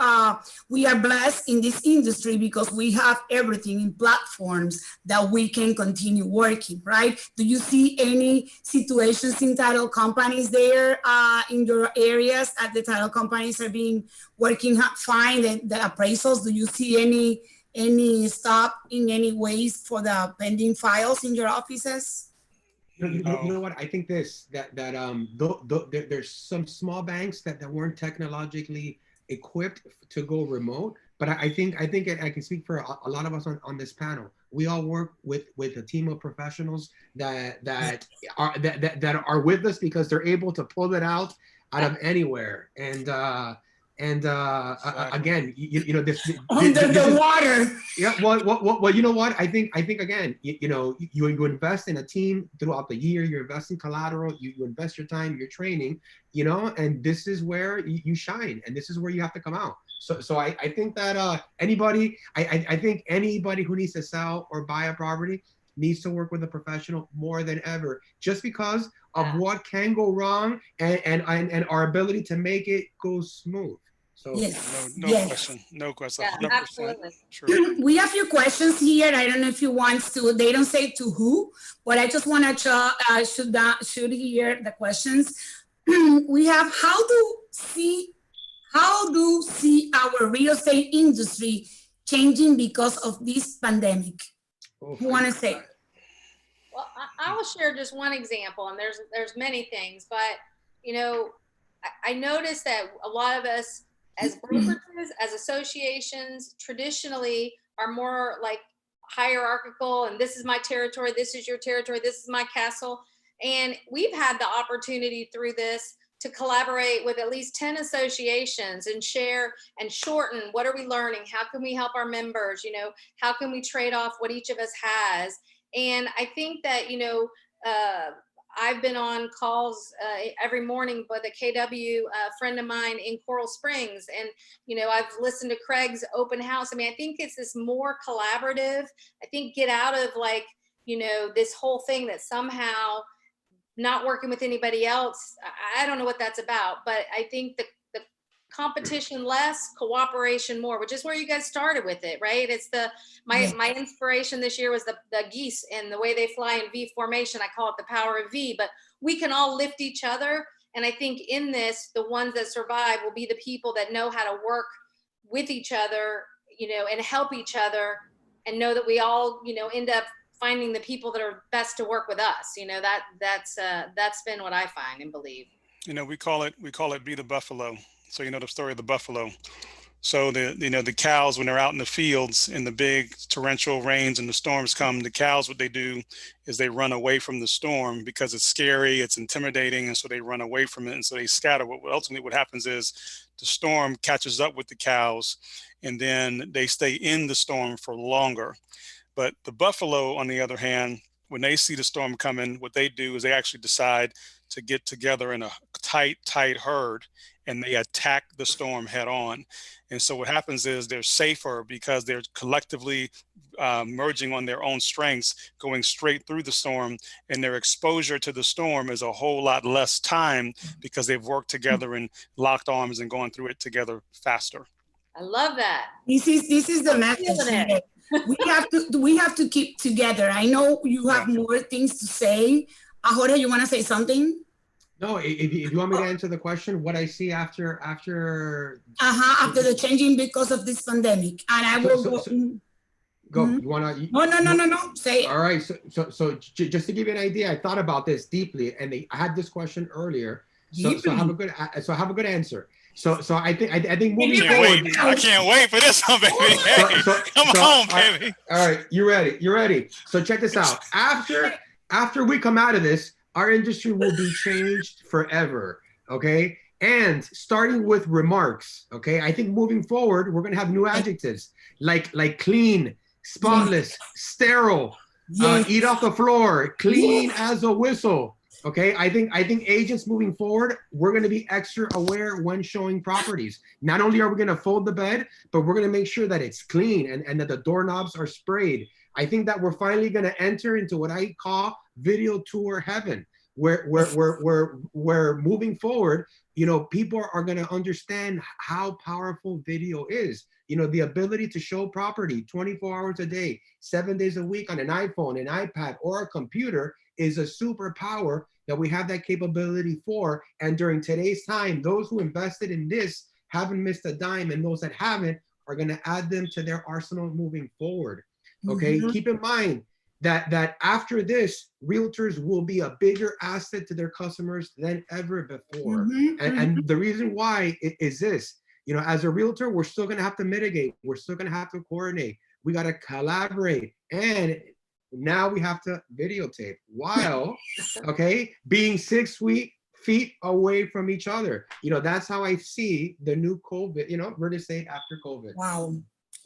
we are blessed in this industry because we have everything in platforms that we can continue working, right? Do you see any situations in title companies there in your areas as the title companies are working fine, the appraisals? Do you see any stop in any ways for the pending files in your offices?
You know what? I think there's some small banks that weren't technologically equipped to go remote, but I think I can speak for a lot of us on this panel. We all work with a team of professionals that are with us because they're able to pull it out of anywhere. Again, you know, this
under the water.
Yeah. Well, you know what? I think again, you know, you invest in a team throughout the year. You invest in collateral. You invest your time, your training. You know, and this is where you shine, and this is where you have to come out. So I think that anybody, I think anybody who needs to sell or buy a property needs to work with a professional more than ever, just because of what can go wrong and our ability to make it go smooth. So
yes.
No
yes.
question. No question.
Yeah,
100%.
absolutely.
True.
We have few questions here. I don't know if you want to, they don't say to who, but I just want to should hear the questions. We have how do see our real estate industry changing because of this pandemic? Who want to say?
Well, I will share just one example, and there's many things, but you know, I noticed that a lot of us as brokerages, as associations, traditionally are more like hierarchical, and this is my territory, this is your territory, this is my castle. And we've had the opportunity through this to collaborate with at least 10 associations and share and shorten what are we learning, how can we help our members, you know, how can we trade off what each of us has. And I think that, you know, I've been on calls every morning with a KW friend of mine in Coral Springs. And, you know, I've listened to Craig's open house. I mean, I think it's this more collaborative. I think get out of like, you know, this whole thing that somehow not working with anybody else. I don't know what that's about, but I think the competition less, cooperation more, which is where you guys started with it, right? It's my inspiration this year was the geese and the way they fly in V formation. I call it the power of V, but we can all lift each other. And I think in this, the ones that survive will be the people that know how to work with each other, you know, and help each other, and know that we all, you know, end up finding the people that are best to work with us. You know, that's been what I find and believe.
You know, we call it Be the Buffalo. So, you know, the story of the buffalo. So the cows, when they're out in the fields in the big torrential rains and the storms come, the cows, what they do is they run away from the storm because it's scary, it's intimidating. And so they run away from it. And so they scatter. Ultimately what happens is the storm catches up with the cows, and then they stay in the storm for longer. But the buffalo, on the other hand, when they see the storm coming, what they do is they actually decide to get together in a tight herd, and they attack the storm head on. And so what happens is they're safer because they're collectively merging on their own strengths, going straight through the storm, and their exposure to the storm is a whole lot less time because they've worked together and locked arms and gone through it together faster.
I love that.
This is the message here. We have to keep together. I know you have more things to say. Jorge, you want to say something?
No, if you want me to answer the question, what I see after
after the changing because of this pandemic, and I will go.
Go. You wanna?
No. Say it.
All right. So just to give you an idea, I thought about this deeply, and I had this question earlier. So have a good answer. So I think moving forward.
I can't wait for this one, baby. Hey, come on, baby.
All right, you ready? So check this out. After we come out of this, our industry will be changed forever. Okay. And starting with remarks. Okay. I think moving forward, we're gonna have new adjectives like clean, spotless, sterile, eat off the floor, clean as a whistle. Okay, I think agents moving forward, we're going to be extra aware when showing properties. Not only are we going to fold the bed, but we're going to make sure that it's clean and that the doorknobs are sprayed. I think that we're finally going to enter into what I call video tour heaven, where moving forward, you know, people are going to understand how powerful video is. You know, the ability to show property 24 hours a day, 7 days a week on an iPhone, an iPad, or a computer is a superpower that we have that capability for. And during today's time, those who invested in this haven't missed a dime, and those that haven't are going to add them to their arsenal moving forward. Okay, keep in mind that after this, realtors will be a bigger asset to their customers than ever before. And the reason why is this. You know, as a realtor, we're still going to have to mitigate. We're still going to have to coordinate. We got to collaborate. And now we have to videotape while, okay, being 6 feet away from each other. You know, that's how I see the new COVID, you know, real estate after COVID.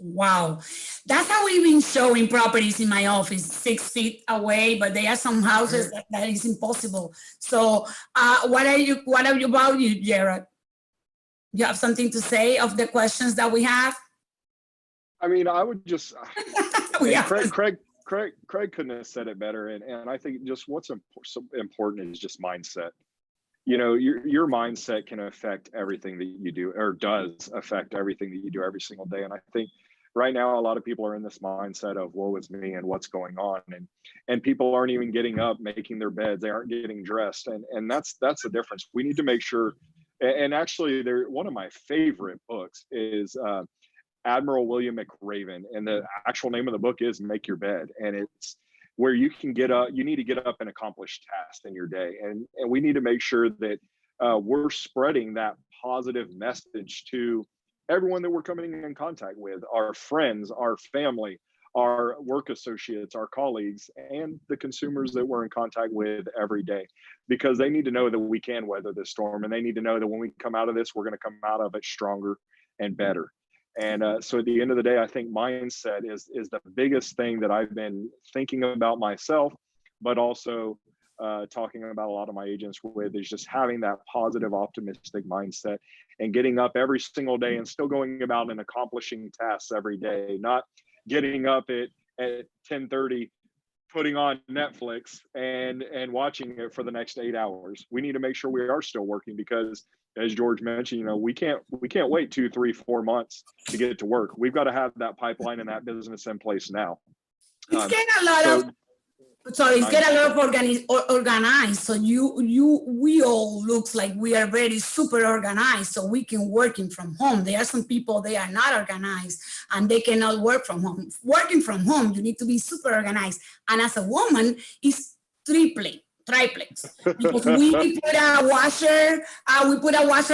Wow. That's how we've been showing properties in my office, 6 feet away, but there are some houses that is impossible. So what are you about you, Jared? You have something to say of the questions that we have?
I mean, I would just, Craig couldn't have said it better. And I think just what's important is just mindset. You know, your mindset can affect everything that you do, or does affect everything that you do every single day. And I think right now, a lot of people are in this mindset of woe is me and what's going on. And people aren't even getting up, making their beds. They aren't getting dressed. And that's the difference. We need to make sure. And actually, one of my favorite books is Admiral William McRaven, and the actual name of the book is Make Your Bed. And it's where you can get up, you need to get up and accomplish tasks in your day. And we need to make sure that we're spreading that positive message to everyone that we're coming in contact with, our friends, our family, our work associates, our colleagues, and the consumers that we're in contact with every day, because they need to know that we can weather this storm, and they need to know that when we come out of this, we're going to come out of it stronger and better. And so at the end of the day, I think mindset is the biggest thing that I've been thinking about myself, but also talking about a lot of my agents with, is just having that positive, optimistic mindset and getting up every single day and still going about and accomplishing tasks every day, not getting up at 10:30, putting on Netflix and watching it for the next 8 hours. We need to make sure we are still working, because as George mentioned, you know, we can't wait 2, 3, 4 months to get to work. We've got to have that pipeline and that business in place now.
It's getting a lot of organized. So we all looks like we are very super organized, so we can working from home. There are some people, they are not organized and they cannot work from home. Working from home, you need to be super organized. And as a woman, it's triplex, because we put a washer,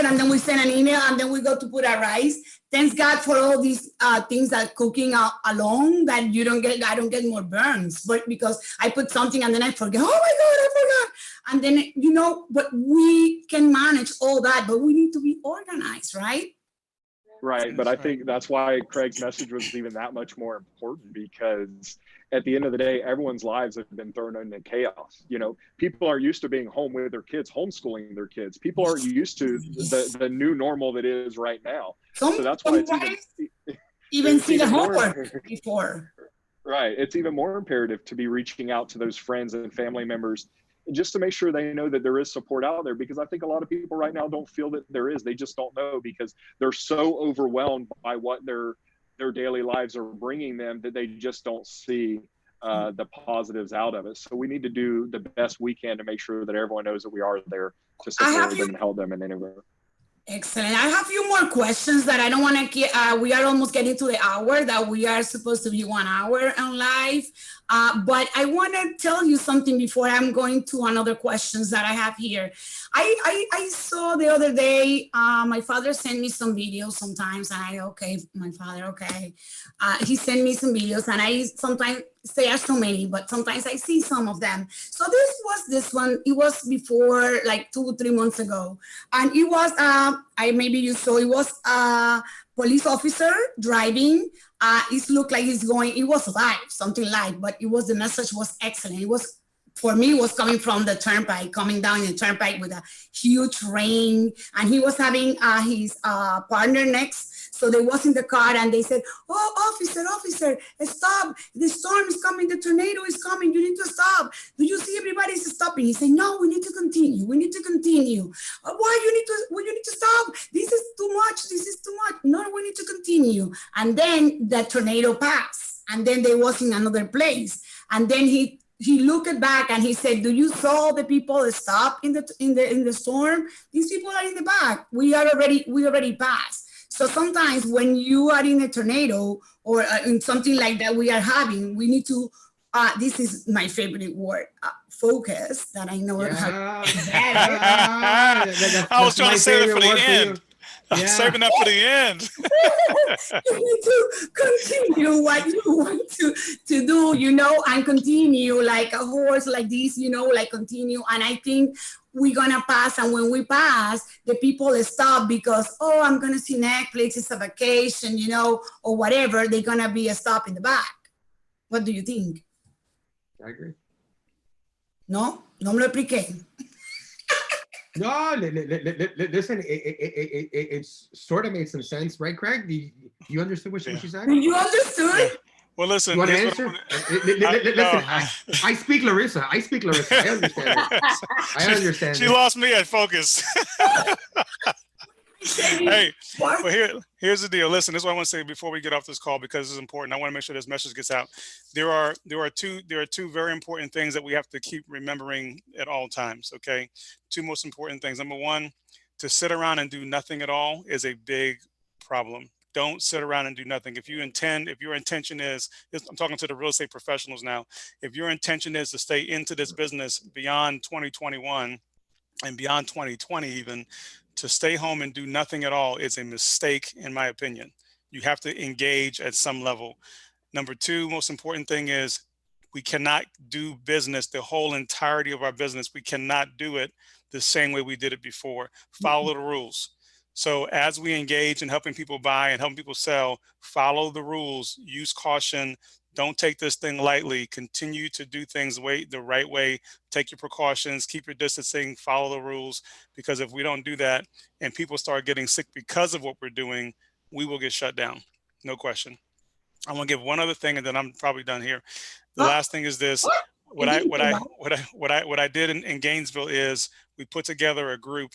and then we send an email, and then we go to put a rice. Thanks God for all these things that cooking alone, that I don't get more burns, but because I put something and then I forget, oh my God, I forgot. And then, you know, but we can manage all that, but we need to be organized, right?
Right, but I think that's why Craig's message was even that much more important, because at the end of the day, everyone's lives have been thrown into chaos. You know, people are used to being home with their kids, homeschooling their kids. People are used to the new normal that is right now. So that's why it's
even see the homework before.
Right. It's even more imperative to be reaching out to those friends and family members just to make sure they know that there is support out there, because I think a lot of people right now don't feel that there is. They just don't know because they're so overwhelmed by what their daily lives are bringing them that they just don't see the positives out of it. So we need to do the best we can to make sure that everyone knows that we are there to support them and help them in any way.
Excellent. I have a few more questions that I don't want to get. We are almost getting to the hour that we are supposed to be 1 hour on live. But I want to tell you something before I'm going to another questions that I have here. I saw the other day, my father sent me some videos sometimes, and my father, okay. He sent me some videos, and I sometimes say so many, but sometimes I see some of them. So this one, it was before like 2-3 months ago. And it was, maybe you saw, it was a police officer driving. It looked like he's going, it was live, something live, but the message was excellent. It was, for me, it was coming from the turnpike, coming down the turnpike with a huge rain. And he was having his partner next. So they was in the car and they said, "Oh, officer, stop. The storm is coming. The tornado is coming. You need to stop. Do you see everybody's stopping?" He said, "No, we need to continue. We need to continue." "Why you need to stop? This is too much. This is too much." "No, we need to continue." And then the tornado passed. And then they was in another place. And then he looked back and he said, "Do you saw the people stop in the storm? These people are in the back. We already passed." So sometimes when you are in a tornado or in something like that we are having, we need to, this is my favorite word, focus, that I know.
I was trying to save it for the end. I'm saving that for the end.
You need to continue what you want to do, and continue like a horse like this, like continue. And I think we're gonna pass, and when we pass, the people stop because, "Oh, I'm gonna see Netflix, it's a vacation, or whatever." They're gonna be a stop in the back. What do you think?
I agree.
No me lo expliqué.
No, listen, it sort of made some sense, right, Craig? You understood what she said?
You understood?
Yeah. Well, listen.
You want to answer? Listen, I speak Larissa. I understand it. I understand.
She lost me at focus. Hey, but here's the deal. Listen, this is what I want to say before we get off this call, because it's important. I want to make sure this message gets out. There are two very important things that we have to keep remembering at all times. Okay, two most important things. Number one, to sit around and do nothing at all is a big problem. Don't sit around and do nothing. If your intention is, I'm talking to the real estate professionals now, if your intention is to stay into this business beyond 2021 and beyond 2020 even, to stay home and do nothing at all is a mistake, in my opinion. You have to engage at some level. Number two, most important thing is we cannot do business, the whole entirety of our business. We cannot do it the same way we did it before. Follow the rules. So as we engage in helping people buy and helping people sell, follow the rules, use caution. Don't take this thing lightly. Continue to do things the right way. Take your precautions, keep your distancing, follow the rules, because if we don't do that and people start getting sick because of what we're doing, we will get shut down. No question. I'm gonna give one other thing and then I'm probably done here. The last thing is this. What I did in Gainesville is we put together a group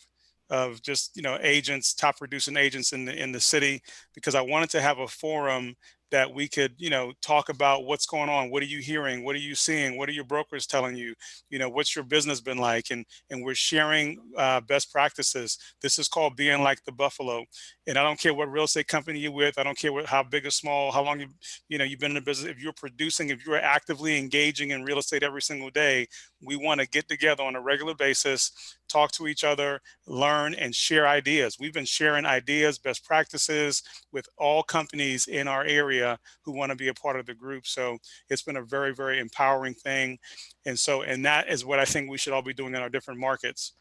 of just, agents, top producing agents in the city, because I wanted to have a forum that we could, talk about what's going on. What are you hearing? What are you seeing? What are your brokers telling you? What's your business been like? And we're sharing best practices. This is called being like the buffalo. And I don't care what real estate company you're with. I don't care how big or small, how long you've been in the business. If you're producing, if you're actively engaging in real estate every single day, we want to get together on a regular basis, talk to each other, learn, and share ideas. We've been sharing ideas, best practices with all companies in our area who want to be a part of the group. So it's been a very, very empowering thing. And that is what I think we should all be doing in our different markets.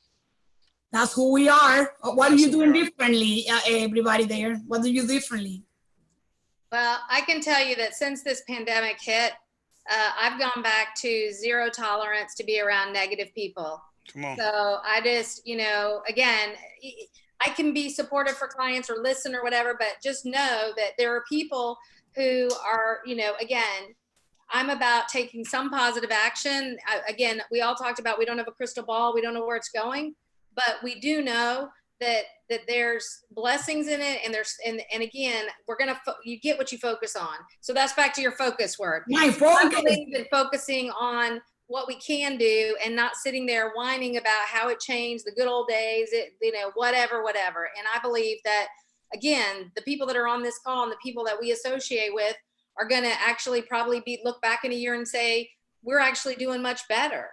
That's who we are. What are you doing differently, everybody there? What do you do differently?
Well, I can tell you that since this pandemic hit, I've gone back to zero tolerance to be around negative people.
Come on.
So I just, again, I can be supportive for clients or listen or whatever, but just know that there are people who are, again, I'm about taking some positive action. Again, we all talked about, we don't have a crystal ball. We don't know where it's going, but we do know that there's blessings in it. And again, you get what you focus on. So that's back to your focus word.
My focus.
I believe in focusing on what we can do and not sitting there whining about how it changed, the good old days, whatever. And I believe that, again, the people that are on this call and the people that we associate with are going to actually probably look back in a year and say, we're actually doing much better.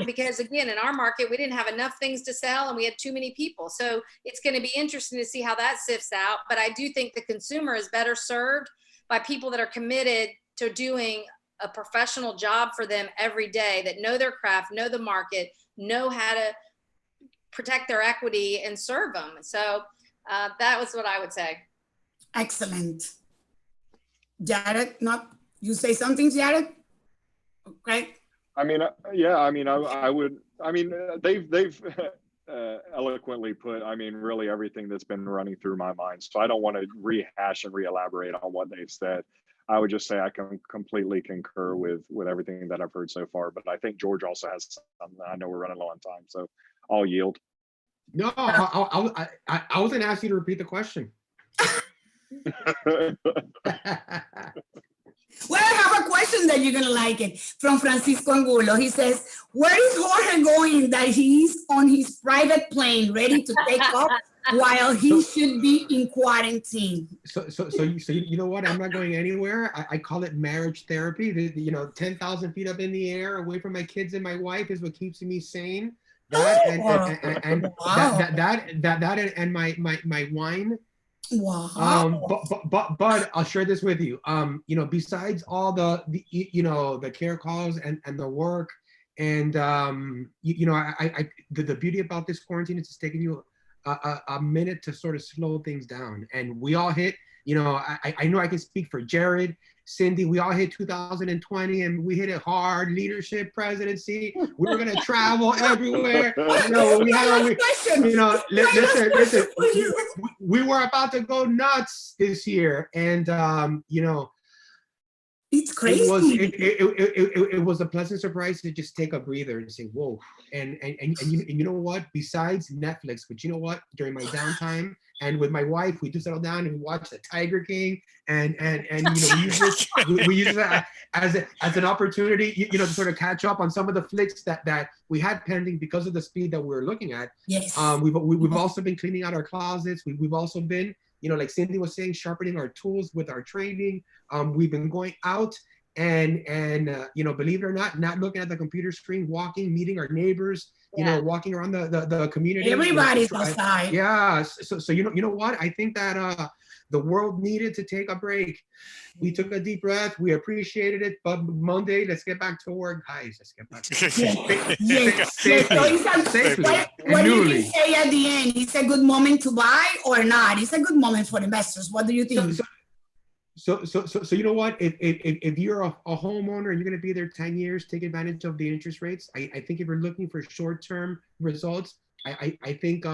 Because again, in our market, we didn't have enough things to sell and we had too many people. So it's going to be interesting to see how that sifts out. But I do think the consumer is better served by people that are committed to doing a professional job for them every day, that know their craft, know the market, know how to protect their equity and serve them. So that was what I would say.
Excellent. Jared, you say something, Jared? Okay.
I mean, yeah, I mean, I would, I mean, they've eloquently put, I mean, really everything that's been running through my mind. So I don't want to rehash and re-elaborate on what they've said. I would just say I can completely concur with everything that I've heard so far. But I think George also has something. I know we're running low on time, so I'll yield.
No, I was going to ask you to repeat the question.
Well, I have a question that you're going to like it from Francisco Angulo. He says, where is Jorge going that he's on his private plane ready to take off while he should be in quarantine?
So you know what? I'm not going anywhere. I call it marriage therapy. 10,000 feet up in the air, away from my kids and my wife is what keeps me sane. That and my wine.
Wow.
But I'll share this with you. Besides all the care calls and the work, and the beauty about this quarantine is it's taking you a minute to sort of slow things down. And we all hit, I know I can speak for Jared, Cindy, we all hit 2020 and we hit it hard. Leadership, presidency, we were gonna travel everywhere. Listen, we were about to go nuts this year, and
it's crazy.
It was a pleasant surprise to just take a breather and say, whoa. And you know what? Besides Netflix, but you know what? During my downtime and with my wife, we just settled down and we watched The Tiger King, and we use it as an opportunity, to sort of catch up on some of the flicks that we had pending because of the speed that we were looking at.
Yes.
We've also been cleaning out our closets. We've also been, like Cindy was saying, sharpening our tools with our training. We've been going out and believe it or not looking at the computer screen, walking, meeting our neighbors, walking around the community.
Everybody's outside.
Yeah. So you know what? I think that the world needed to take a break. We took a deep breath. We appreciated it. But Monday, let's get back to work, guys. Let's get back to work.
Yes. What did he say at the end? It's a good moment to buy or not? It's a good moment for investors. What do you think?
So you know what? If you're a homeowner and you're going to be there 10 years, take advantage of the interest rates. I think if you're looking for short-term results, I think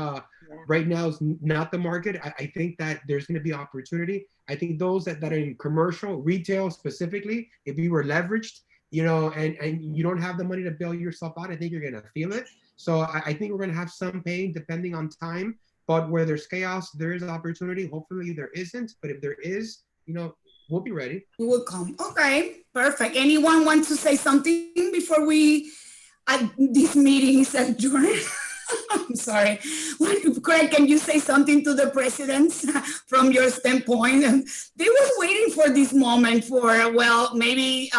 right now is not the market. I think that there's going to be opportunity. I think those that are in commercial, retail specifically, if you were leveraged, and you don't have the money to bail yourself out, I think you're going to feel it. So I think we're going to have some pain depending on time. But where there's chaos, there is opportunity. Hopefully there isn't. But if there is, we'll be ready. We
will come. Okay, perfect. Anyone want to say something before this meeting is adjourned? I'm sorry. Craig, can you say something to the presidents from your standpoint? They were waiting for this moment maybe,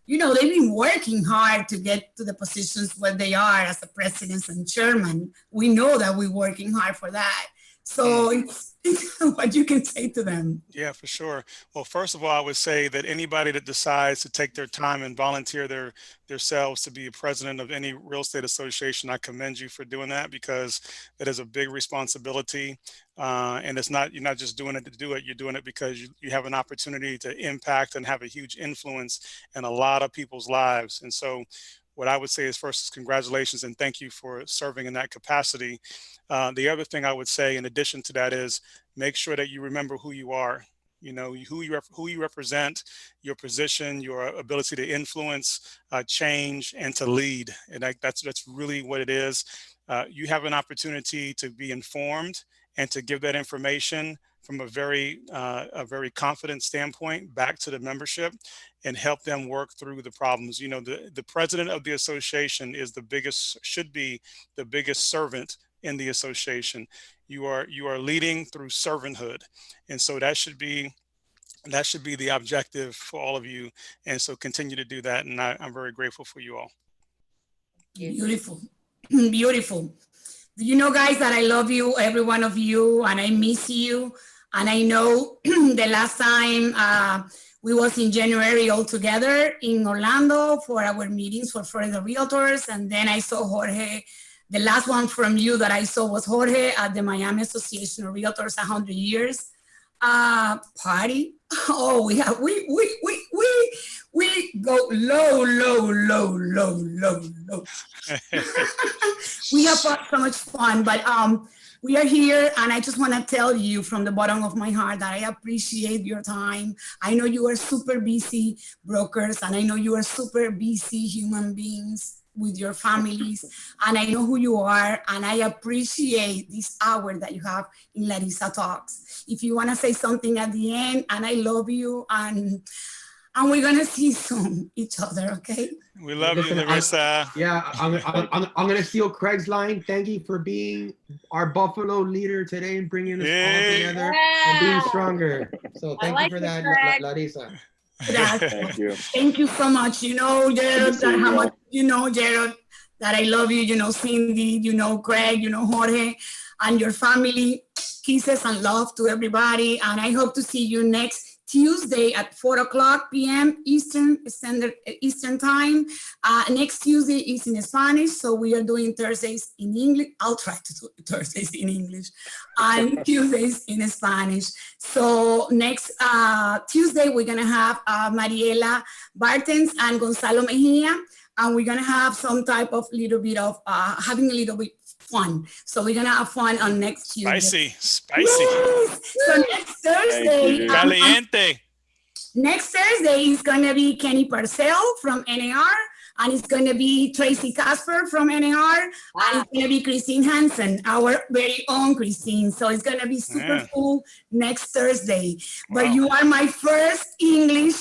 they've been working hard to get to the positions where they are as the presidents and chairman. We know that we're working hard for that. So it's what you can say to them.
Yeah, for sure. Well, first of all, I would say that anybody that decides to take their time and volunteer themselves to be a president of any real estate association, I commend you for doing that, because that is a big responsibility. And it's not, you're not just doing it to do it, you're doing it because you have an opportunity to impact and have a huge influence in a lot of people's lives. And so what I would say is, first, congratulations and thank you for serving in that capacity. The other thing I would say in addition to that is make sure that you remember who you are, you know, who you represent, your position, your ability to influence, change, and to lead. And that's really what it is. You have an opportunity to be informed and to give that information from a very confident standpoint back to the membership and help them work through the problems. You know, the president of the association is should be the biggest servant in the association. You are leading through servanthood. And so that should be the objective for all of you. And so continue to do that. And I'm very grateful for you all.
Beautiful. Beautiful. You know, guys, that I love you, every one of you, and I miss you. And I know the last time we was in January all together in Orlando for our meetings for Florida Realtors. And then I saw Jorge. The last one from you that I saw was Jorge at the Miami Association of Realtors 100 years party. Oh, we go low. We have so much fun, but we are here, and I just want to tell you from the bottom of my heart that I appreciate your time. I know you are super busy brokers, and I know you are super busy human beings with your families, and I know who you are, and I appreciate this hour that you have in Larissa Talks. If you want to say something at the end, and I love you, and we're gonna see soon each other, okay?
We love you, Larissa.
I'm gonna steal Craig's line. Thank you for being our Buffalo leader today and bringing us all together and being stronger. So thank you for that, Larissa.
Thank you.
Thank you so much. You know, Gerald, Gerald, that I love you. You know, Cindy, you know, Craig, you know, Jorge, and your family. Kisses and love to everybody. And I hope to see you next Tuesday at 4:00 p.m. Eastern time. Next Tuesday is in Spanish, so we are doing Thursdays in English. I'll try to do Thursdays in English and Tuesdays in Spanish. So next Tuesday, we're gonna have Mariela Bartens and Gonzalo Mejia, and we're gonna have some type of little bit of having a little bit fun. So we're gonna have fun on next Tuesday.
Spicy.
Yes. So next Thursday,
caliente.
Next Thursday is gonna be Kenny Parcell from NAR, and it's gonna be Tracy Casper from NAR, and it's gonna be Christine Hansen, our very own Christine. So it's gonna be super cool next Thursday. But you are my first English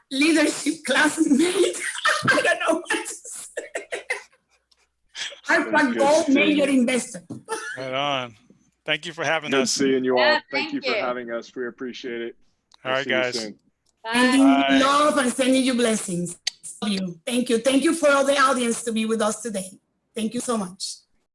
leadership classmate. I don't know what to say. I'm a gold major investor.
Right on. Thank you for having
Good
us.
seeing you all.
Yeah,
Thank you for having us. We appreciate it.
All right,
See you
guys.
soon.
Sending you love and sending you blessings. Love you. Thank you. Thank you for all the audience to be with us today. Thank you so much.